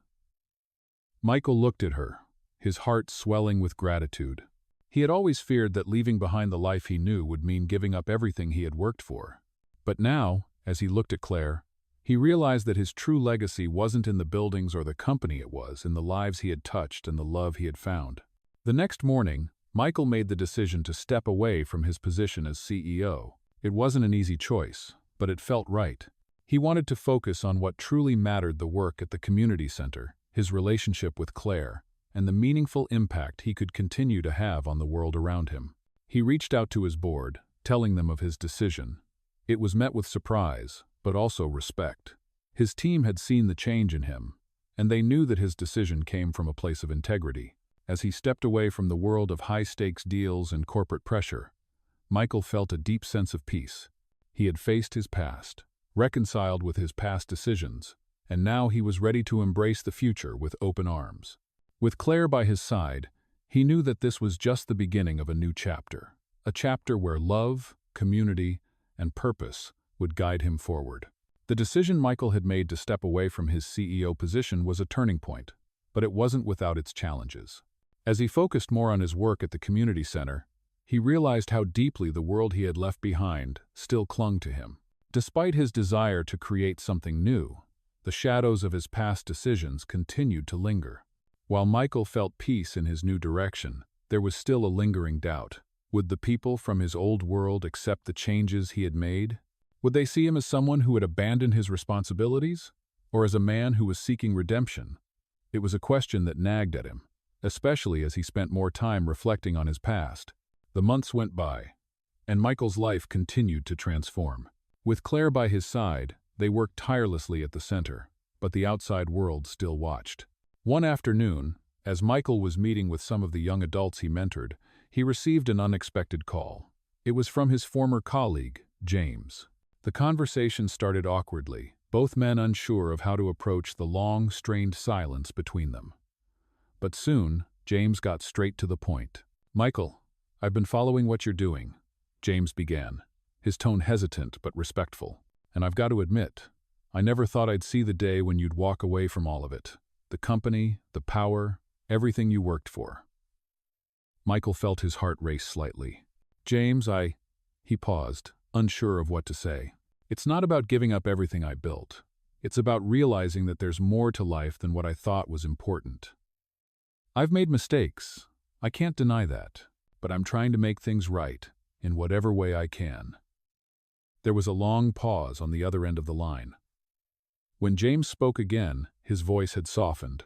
Michael looked at her, his heart swelling with gratitude. He had always feared that leaving behind the life he knew would mean giving up everything he had worked for. But now, as he looked at Claire, he realized that his true legacy wasn't in the buildings or the company, it was in the lives he had touched and the love he had found. The next morning, Michael made the decision to step away from his position as CEO. It wasn't an easy choice, but it felt right. He wanted to focus on what truly mattered: the work at the community center, his relationship with Claire, and the meaningful impact he could continue to have on the world around him. He reached out to his board, telling them of his decision. It was met with surprise, but also respect. His team had seen the change in him, and they knew that his decision came from a place of integrity. As he stepped away from the world of high-stakes deals and corporate pressure, Michael felt a deep sense of peace. He had faced his past, reconciled with his past decisions, and now he was ready to embrace the future with open arms. With Claire by his side, he knew that this was just the beginning of a new chapter, a chapter where love, community, and purpose would guide him forward. The decision Michael had made to step away from his CEO position was a turning point, but it wasn't without its challenges. As he focused more on his work at the community center, he realized how deeply the world he had left behind still clung to him. Despite his desire to create something new, the shadows of his past decisions continued to linger. While Michael felt peace in his new direction, there was still a lingering doubt. Would the people from his old world accept the changes he had made? Would they see him as someone who had abandoned his responsibilities, or as a man who was seeking redemption? It was a question that nagged at him, especially as he spent more time reflecting on his past. The months went by, and Michael's life continued to transform. With Claire by his side, they worked tirelessly at the center, but the outside world still watched. One afternoon, as Michael was meeting with some of the young adults he mentored, he received an unexpected call. It was from his former colleague, James. The conversation started awkwardly, both men unsure of how to approach the long, strained silence between them. But soon, James got straight to the point. Michael, I've been following what you're doing, James began, his tone hesitant but respectful. And I've got to admit, I never thought I'd see the day when you'd walk away from all of it. The company, the power, everything you worked for. Michael felt his heart race slightly. James, He paused, unsure of what to say. It's not about giving up everything I built. It's about realizing that there's more to life than what I thought was important. I've made mistakes. I can't deny that. But I'm trying to make things right, in whatever way I can. There was a long pause on the other end of the line. When James spoke again, his voice had softened.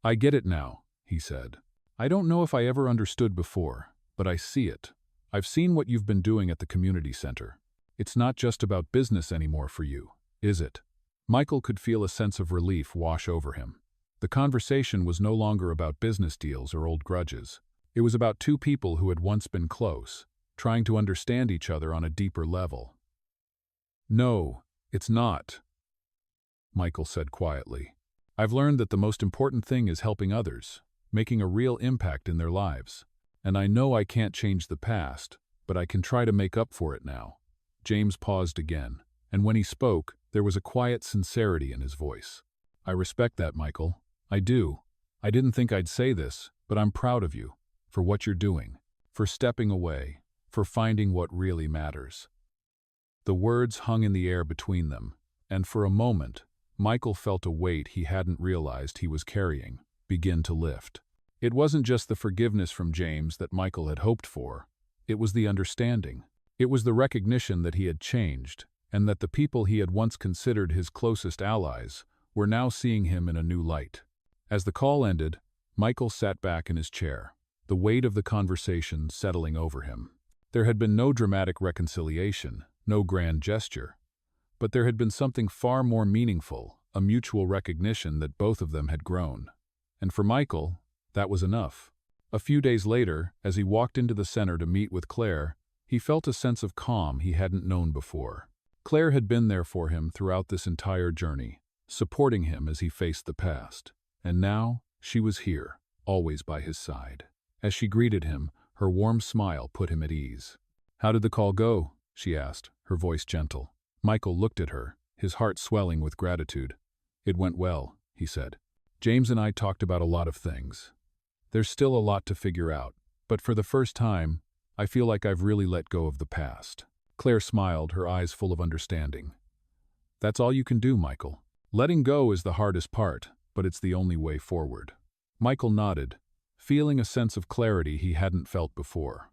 I get it now, he said. I don't know if I ever understood before, but I see it. I've seen what you've been doing at the community center. It's not just about business anymore for you, is it? Michael could feel a sense of relief wash over him. The conversation was no longer about business deals or old grudges. It was about two people who had once been close, trying to understand each other on a deeper level. No, it's not, Michael said quietly. I've learned that the most important thing is helping others, making a real impact in their lives. And I know I can't change the past, but I can try to make up for it now. James paused again, and when he spoke, there was a quiet sincerity in his voice. I respect that, Michael. I do. I didn't think I'd say this, but I'm proud of you, for what you're doing, for stepping away, for finding what really matters. The words hung in the air between them, and for a moment, Michael felt a weight he hadn't realized he was carrying begin to lift. It wasn't just the forgiveness from James that Michael had hoped for. It was the understanding. It was the recognition that he had changed, and that the people he had once considered his closest allies were now seeing him in a new light. As the call ended, Michael sat back in his chair, the weight of the conversation settling over him. There had been no dramatic reconciliation, no grand gesture, but there had been something far more meaningful, a mutual recognition that both of them had grown. And for Michael, that was enough. A few days later, as he walked into the center to meet with Claire, he felt a sense of calm he hadn't known before. Claire had been there for him throughout this entire journey, supporting him as he faced the past. And now, she was here, always by his side. As she greeted him, her warm smile put him at ease. "How did the call go?" she asked, her voice gentle. Michael looked at her, his heart swelling with gratitude. "It went well," he said. "James and I talked about a lot of things. There's still a lot to figure out, but for the first time, I feel like I've really let go of the past." Claire smiled, her eyes full of understanding. "That's all you can do, Michael. Letting go is the hardest part, but it's the only way forward." Michael nodded, feeling a sense of clarity he hadn't felt before.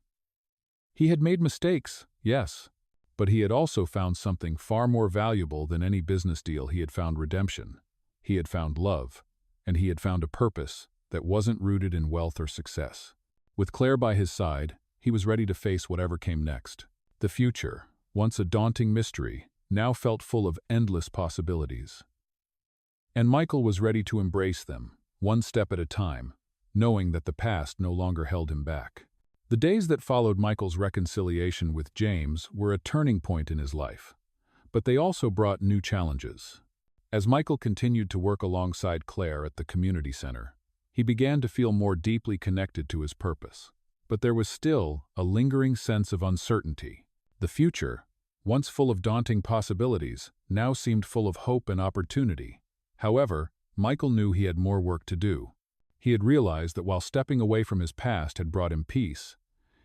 He had made mistakes, yes, but he had also found something far more valuable than any business deal. He had found redemption. He had found love, and he had found a purpose that wasn't rooted in wealth or success. With Claire by his side, he was ready to face whatever came next. The future, once a daunting mystery, now felt full of endless possibilities. And Michael was ready to embrace them, one step at a time, knowing that the past no longer held him back. The days that followed Michael's reconciliation with James were a turning point in his life, but they also brought new challenges. As Michael continued to work alongside Claire at the community center, he began to feel more deeply connected to his purpose. But there was still a lingering sense of uncertainty. The future, once full of daunting possibilities, now seemed full of hope and opportunity. However, Michael knew he had more work to do. He had realized that while stepping away from his past had brought him peace,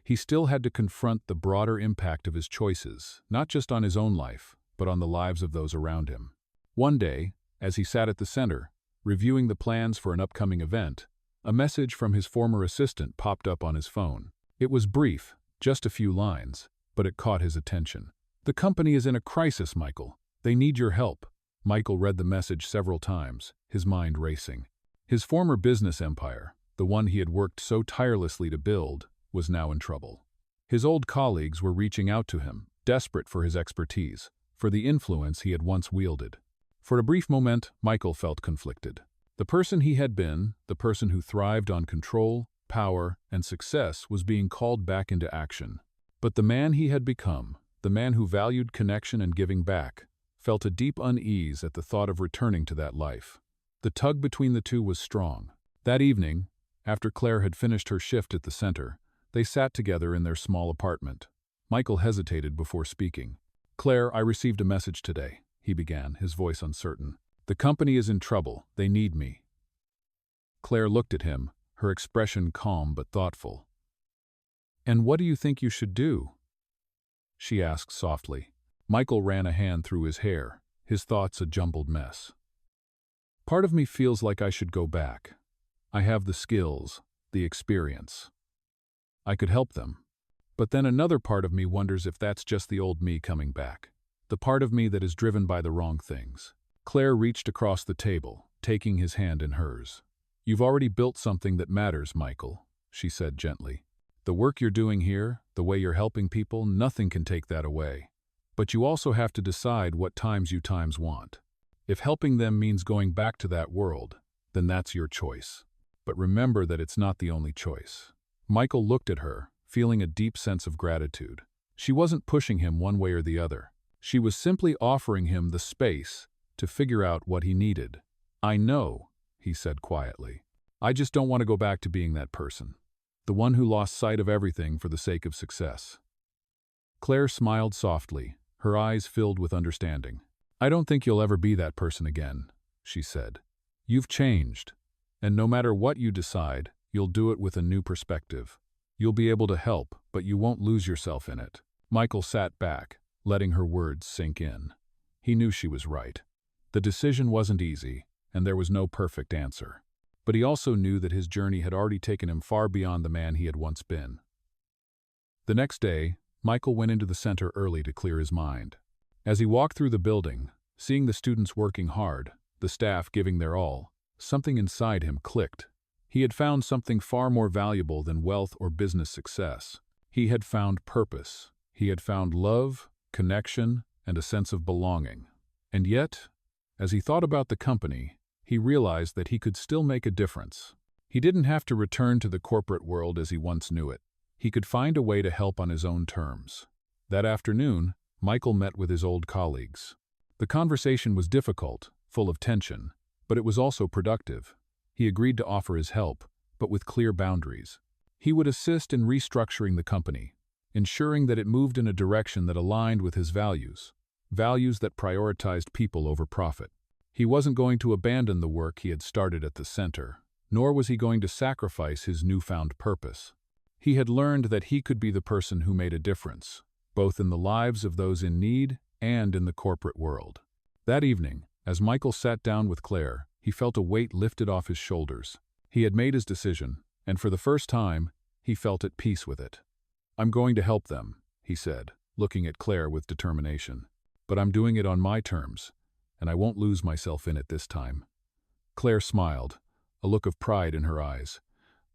he still had to confront the broader impact of his choices, not just on his own life, but on the lives of those around him. One day, as he sat at the center, reviewing the plans for an upcoming event, a message from his former assistant popped up on his phone. It was brief, just a few lines, but it caught his attention. "The company is in a crisis, Michael. They need your help." Michael read the message several times, his mind racing. His former business empire, the one he had worked so tirelessly to build, was now in trouble. His old colleagues were reaching out to him, desperate for his expertise, for the influence he had once wielded. For a brief moment, Michael felt conflicted. The person he had been, the person who thrived on control, power, and success, was being called back into action. But the man he had become, the man who valued connection and giving back, felt a deep unease at the thought of returning to that life. The tug between the two was strong. That evening, after Claire had finished her shift at the center, they sat together in their small apartment. Michael hesitated before speaking. "Claire, I received a message today," he began, his voice uncertain. "The company is in trouble. They need me." Claire looked at him, her expression calm but thoughtful. "And what do you think you should do?" she asked softly. Michael ran a hand through his hair, his thoughts a jumbled mess. "Part of me feels like I should go back. I have the skills, the experience. I could help them. But then another part of me wonders if that's just the old me coming back. The part of me that is driven by the wrong things." Claire reached across the table, taking his hand in hers. "You've already built something that matters, Michael," she said gently. "The work you're doing here, the way you're helping people, nothing can take that away. But you also have to decide what times you want. If helping them means going back to that world, then that's your choice. But remember that it's not the only choice." Michael looked at her, feeling a deep sense of gratitude. She wasn't pushing him one way or the other. She was simply offering him the space to figure out what he needed. "I know," he said quietly. "I just don't want to go back to being that person. The one who lost sight of everything for the sake of success." Claire smiled softly, her eyes filled with understanding. "I don't think you'll ever be that person again," she said. "You've changed, and no matter what you decide, you'll do it with a new perspective. You'll be able to help, but you won't lose yourself in it." Michael sat back, letting her words sink in. He knew she was right. The decision wasn't easy, and there was no perfect answer. But he also knew that his journey had already taken him far beyond the man he had once been. The next day, Michael went into the center early to clear his mind. As he walked through the building, seeing the students working hard, the staff giving their all, something inside him clicked. He had found something far more valuable than wealth or business success. He had found purpose. He had found love, connection, and a sense of belonging. And yet, as he thought about the company, he realized that he could still make a difference. He didn't have to return to the corporate world as he once knew it. He could find a way to help on his own terms. That afternoon, Michael met with his old colleagues. The conversation was difficult, full of tension, but it was also productive. He agreed to offer his help, but with clear boundaries. He would assist in restructuring the company, ensuring that it moved in a direction that aligned with his values that prioritized people over profit. He wasn't going to abandon the work he had started at the center, nor was he going to sacrifice his newfound purpose. He had learned that he could be the person who made a difference, both in the lives of those in need and in the corporate world. That evening, as Michael sat down with Claire, he felt a weight lifted off his shoulders. He had made his decision, and for the first time, he felt at peace with it. "I'm going to help them," he said, looking at Claire with determination. "But I'm doing it on my terms, and I won't lose myself in it this time." Claire smiled, a look of pride in her eyes.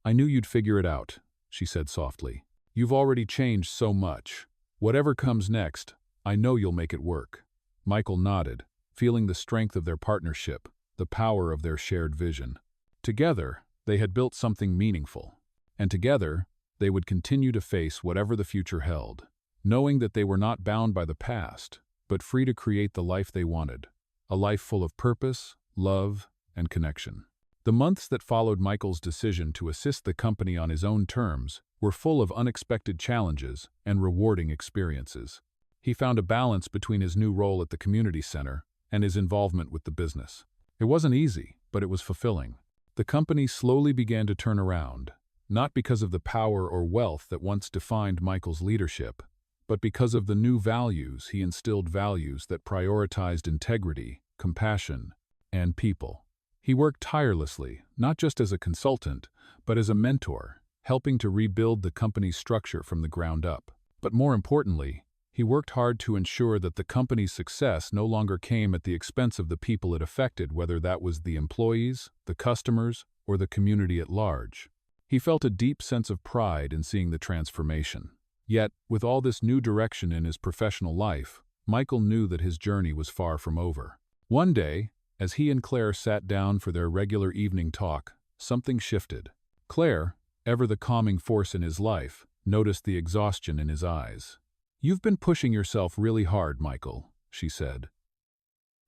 "I knew you'd figure it out," she said softly. "You've already changed so much. Whatever comes next, I know you'll make it work." Michael nodded, feeling the strength of their partnership, the power of their shared vision. Together, they had built something meaningful, and together, they would continue to face whatever the future held, knowing that they were not bound by the past, but free to create the life they wanted, a life full of purpose, love, and connection. The months that followed Michael's decision to assist the company on his own terms were full of unexpected challenges and rewarding experiences. He found a balance between his new role at the community center and his involvement with the business. It wasn't easy, but it was fulfilling. The company slowly began to turn around, not because of the power or wealth that once defined Michael's leadership, but because of the new values he instilled, values that prioritized integrity, compassion, and people. He worked tirelessly, not just as a consultant, but as a mentor, helping to rebuild the company's structure from the ground up. But more importantly, he worked hard to ensure that the company's success no longer came at the expense of the people it affected, whether that was the employees, the customers, or the community at large. He felt a deep sense of pride in seeing the transformation. Yet, with all this new direction in his professional life, Michael knew that his journey was far from over. One day, as he and Claire sat down for their regular evening talk, something shifted. Claire, ever the calming force in his life, noticed the exhaustion in his eyes. "You've been pushing yourself really hard, Michael," she said,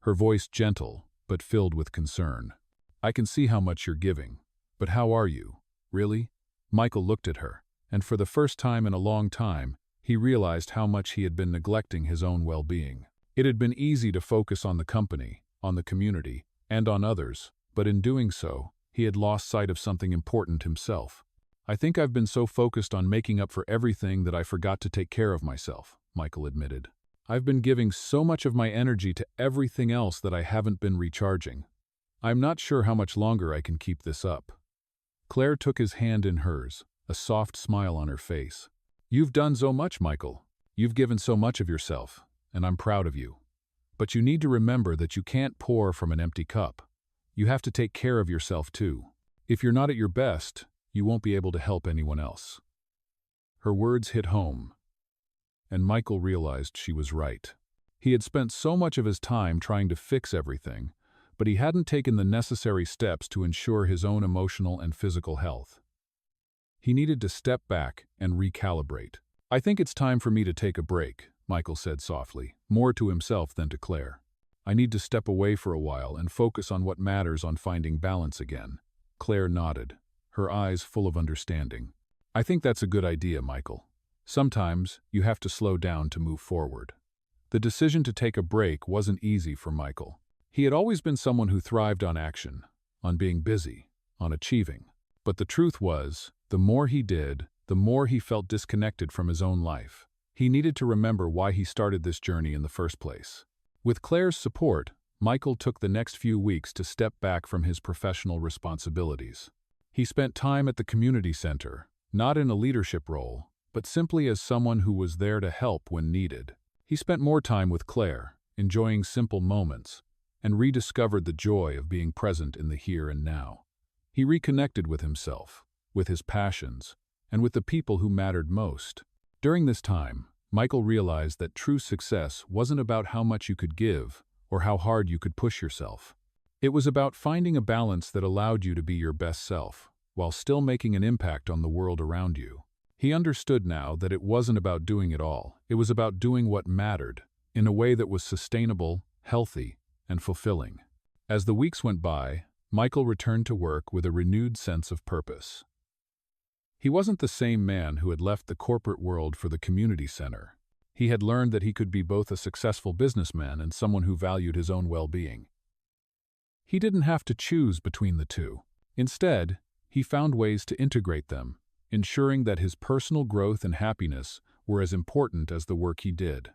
her voice gentle but filled with concern. "I can see how much you're giving, but how are you? Really?" Michael looked at her, and for the first time in a long time, he realized how much he had been neglecting his own well-being. It had been easy to focus on the company, on the community, and on others, but in doing so, he had lost sight of something important himself. "I think I've been so focused on making up for everything that I forgot to take care of myself," Michael admitted. "I've been giving so much of my energy to everything else that I haven't been recharging. I'm not sure how much longer I can keep this up." Claire took his hand in hers, a soft smile on her face. "You've done so much, Michael. You've given so much of yourself, and I'm proud of you. But you need to remember that you can't pour from an empty cup. You have to take care of yourself too. If you're not at your best, you won't be able to help anyone else." Her words hit home, and Michael realized she was right. He had spent so much of his time trying to fix everything, but he hadn't taken the necessary steps to ensure his own emotional and physical health. He needed to step back and recalibrate. "I think it's time for me to take a break," Michael said softly, more to himself than to Claire. "I need to step away for a while and focus on what matters, on finding balance again." Claire nodded, her eyes full of understanding. "I think that's a good idea, Michael. Sometimes you have to slow down to move forward." The decision to take a break wasn't easy for Michael. He had always been someone who thrived on action, on being busy, on achieving. But the truth was, the more he did, the more he felt disconnected from his own life. He needed to remember why he started this journey in the first place. With Claire's support, Michael took the next few weeks to step back from his professional responsibilities. He spent time at the community center, not in a leadership role, but simply as someone who was there to help when needed. He spent more time with Claire, enjoying simple moments, and rediscovered the joy of being present in the here and now. He reconnected with himself, with his passions, and with the people who mattered most. During this time, Michael realized that true success wasn't about how much you could give or how hard you could push yourself. It was about finding a balance that allowed you to be your best self, while still making an impact on the world around you. He understood now that it wasn't about doing it all. It was about doing what mattered, in a way that was sustainable, healthy, and fulfilling. As the weeks went by, Michael returned to work with a renewed sense of purpose. He wasn't the same man who had left the corporate world for the community center. He had learned that he could be both a successful businessman and someone who valued his own well-being. He didn't have to choose between the two. Instead, he found ways to integrate them, ensuring that his personal growth and happiness were as important as the work he did.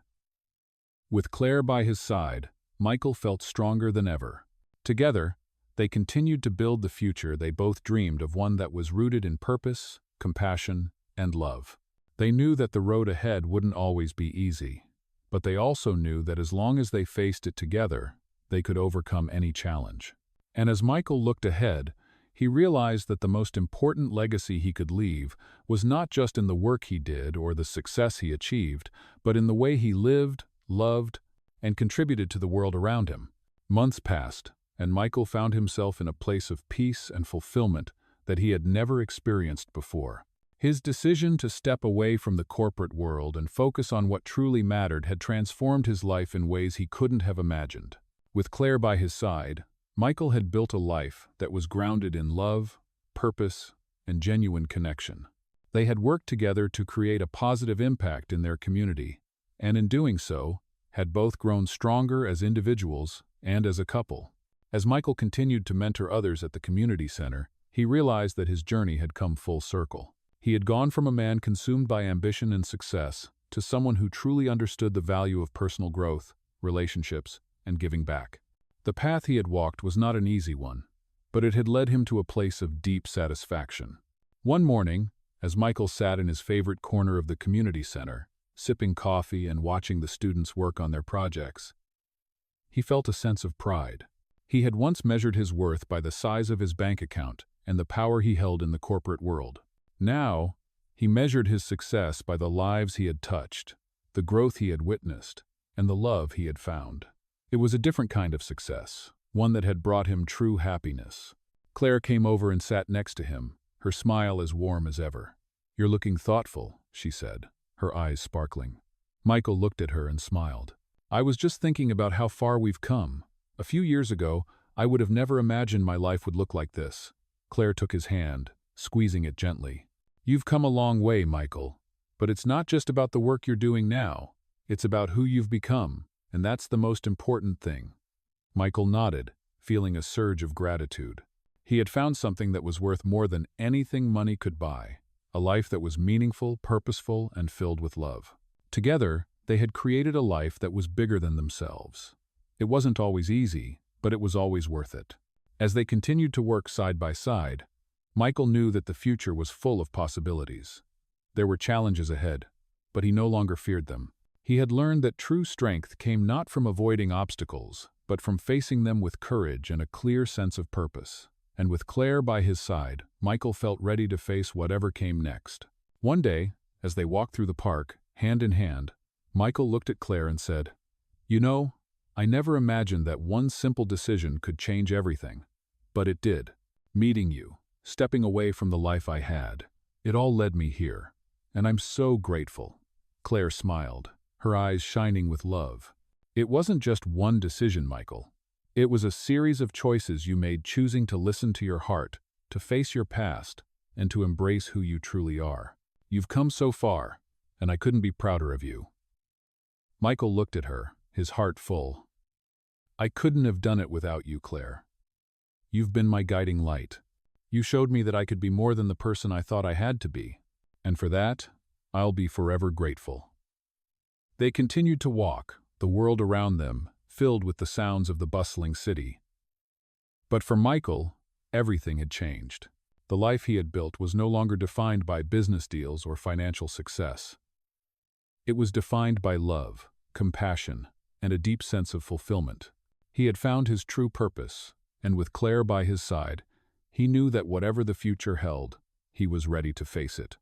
With Claire by his side, Michael felt stronger than ever. Together, they continued to build the future they both dreamed of, one that was rooted in purpose, compassion, and love. They knew that the road ahead wouldn't always be easy, but they also knew that as long as they faced it together, they could overcome any challenge. And as Michael looked ahead, he realized that the most important legacy he could leave was not just in the work he did or the success he achieved, but in the way he lived, loved, and contributed to the world around him. Months passed, and Michael found himself in a place of peace and fulfillment that he had never experienced before. His decision to step away from the corporate world and focus on what truly mattered had transformed his life in ways he couldn't have imagined. With Claire by his side, Michael had built a life that was grounded in love, purpose, and genuine connection. They had worked together to create a positive impact in their community, and in doing so, had both grown stronger as individuals and as a couple. As Michael continued to mentor others at the community center, he realized that his journey had come full circle. He had gone from a man consumed by ambition and success to someone who truly understood the value of personal growth, relationships, and giving back. The path he had walked was not an easy one, but it had led him to a place of deep satisfaction. One morning, as Michael sat in his favorite corner of the community center, sipping coffee and watching the students work on their projects, he felt a sense of pride. He had once measured his worth by the size of his bank account and the power he held in the corporate world. Now, he measured his success by the lives he had touched, the growth he had witnessed, and the love he had found. It was a different kind of success, one that had brought him true happiness. Claire came over and sat next to him, her smile as warm as ever. "You're looking thoughtful," she said, her eyes sparkling. Michael looked at her and smiled. "I was just thinking about how far we've come. A few years ago, I would have never imagined my life would look like this." Claire took his hand, squeezing it gently. "You've come a long way, Michael. But it's not just about the work you're doing now. It's about who you've become, and that's the most important thing." Michael nodded, feeling a surge of gratitude. He had found something that was worth more than anything money could buy, a life that was meaningful, purposeful, and filled with love. Together, they had created a life that was bigger than themselves. It wasn't always easy, but it was always worth it. As they continued to work side by side, Michael knew that the future was full of possibilities. There were challenges ahead, but he no longer feared them. He had learned that true strength came not from avoiding obstacles, but from facing them with courage and a clear sense of purpose. And with Claire by his side, Michael felt ready to face whatever came next. One day, as they walked through the park, hand in hand, Michael looked at Claire and said, "You know, I never imagined that one simple decision could change everything. But it did. Meeting you, stepping away from the life I had, it all led me here. And I'm so grateful." Claire smiled, her eyes shining with love. "It wasn't just one decision, Michael. It was a series of choices you made, choosing to listen to your heart, to face your past, and to embrace who you truly are. You've come so far, and I couldn't be prouder of you." Michael looked at her, his heart full. "I couldn't have done it without you, Claire. You've been my guiding light. You showed me that I could be more than the person I thought I had to be, and for that, I'll be forever grateful." They continued to walk, the world around them filled with the sounds of the bustling city. But for Michael, everything had changed. The life he had built was no longer defined by business deals or financial success. It was defined by love, compassion, and a deep sense of fulfillment. He had found his true purpose, and with Claire by his side, he knew that whatever the future held, he was ready to face it.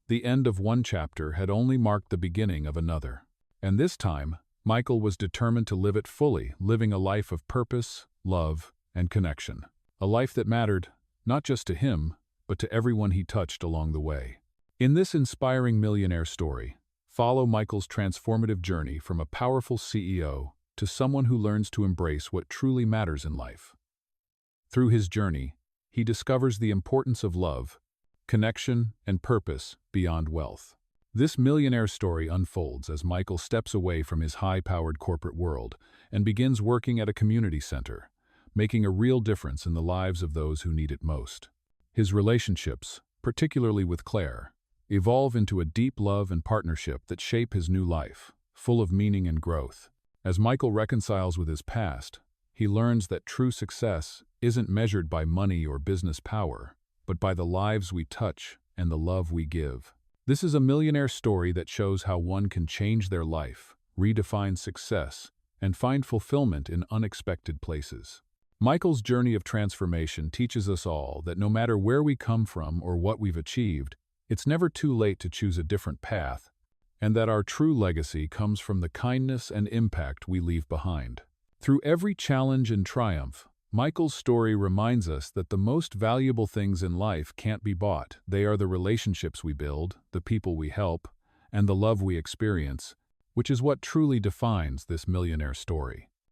The end of one chapter had only marked the beginning of another. And this time, Michael was determined to live it fully, living a life of purpose, love, and connection. A life that mattered, not just to him, but to everyone he touched along the way. In this inspiring millionaire story, follow Michael's transformative journey from a powerful CEO to someone who learns to embrace what truly matters in life. Through his journey, he discovers the importance of love, connection, and purpose beyond wealth. This millionaire story unfolds as Michael steps away from his high-powered corporate world and begins working at a community center, making a real difference in the lives of those who need it most. His relationships, particularly with Claire, evolve into a deep love and partnership that shape his new life, full of meaning and growth. As Michael reconciles with his past, he learns that true success isn't measured by money or business power, but by the lives we touch and the love we give. This is a millionaire story that shows how one can change their life, redefine success, and find fulfillment in unexpected places. Michael's journey of transformation teaches us all that no matter where we come from or what we've achieved, it's never too late to choose a different path, and that our true legacy comes from the kindness and impact we leave behind. Through every challenge and triumph, Michael's story reminds us that the most valuable things in life can't be bought. They are the relationships we build, the people we help, and the love we experience, which is what truly defines this millionaire story.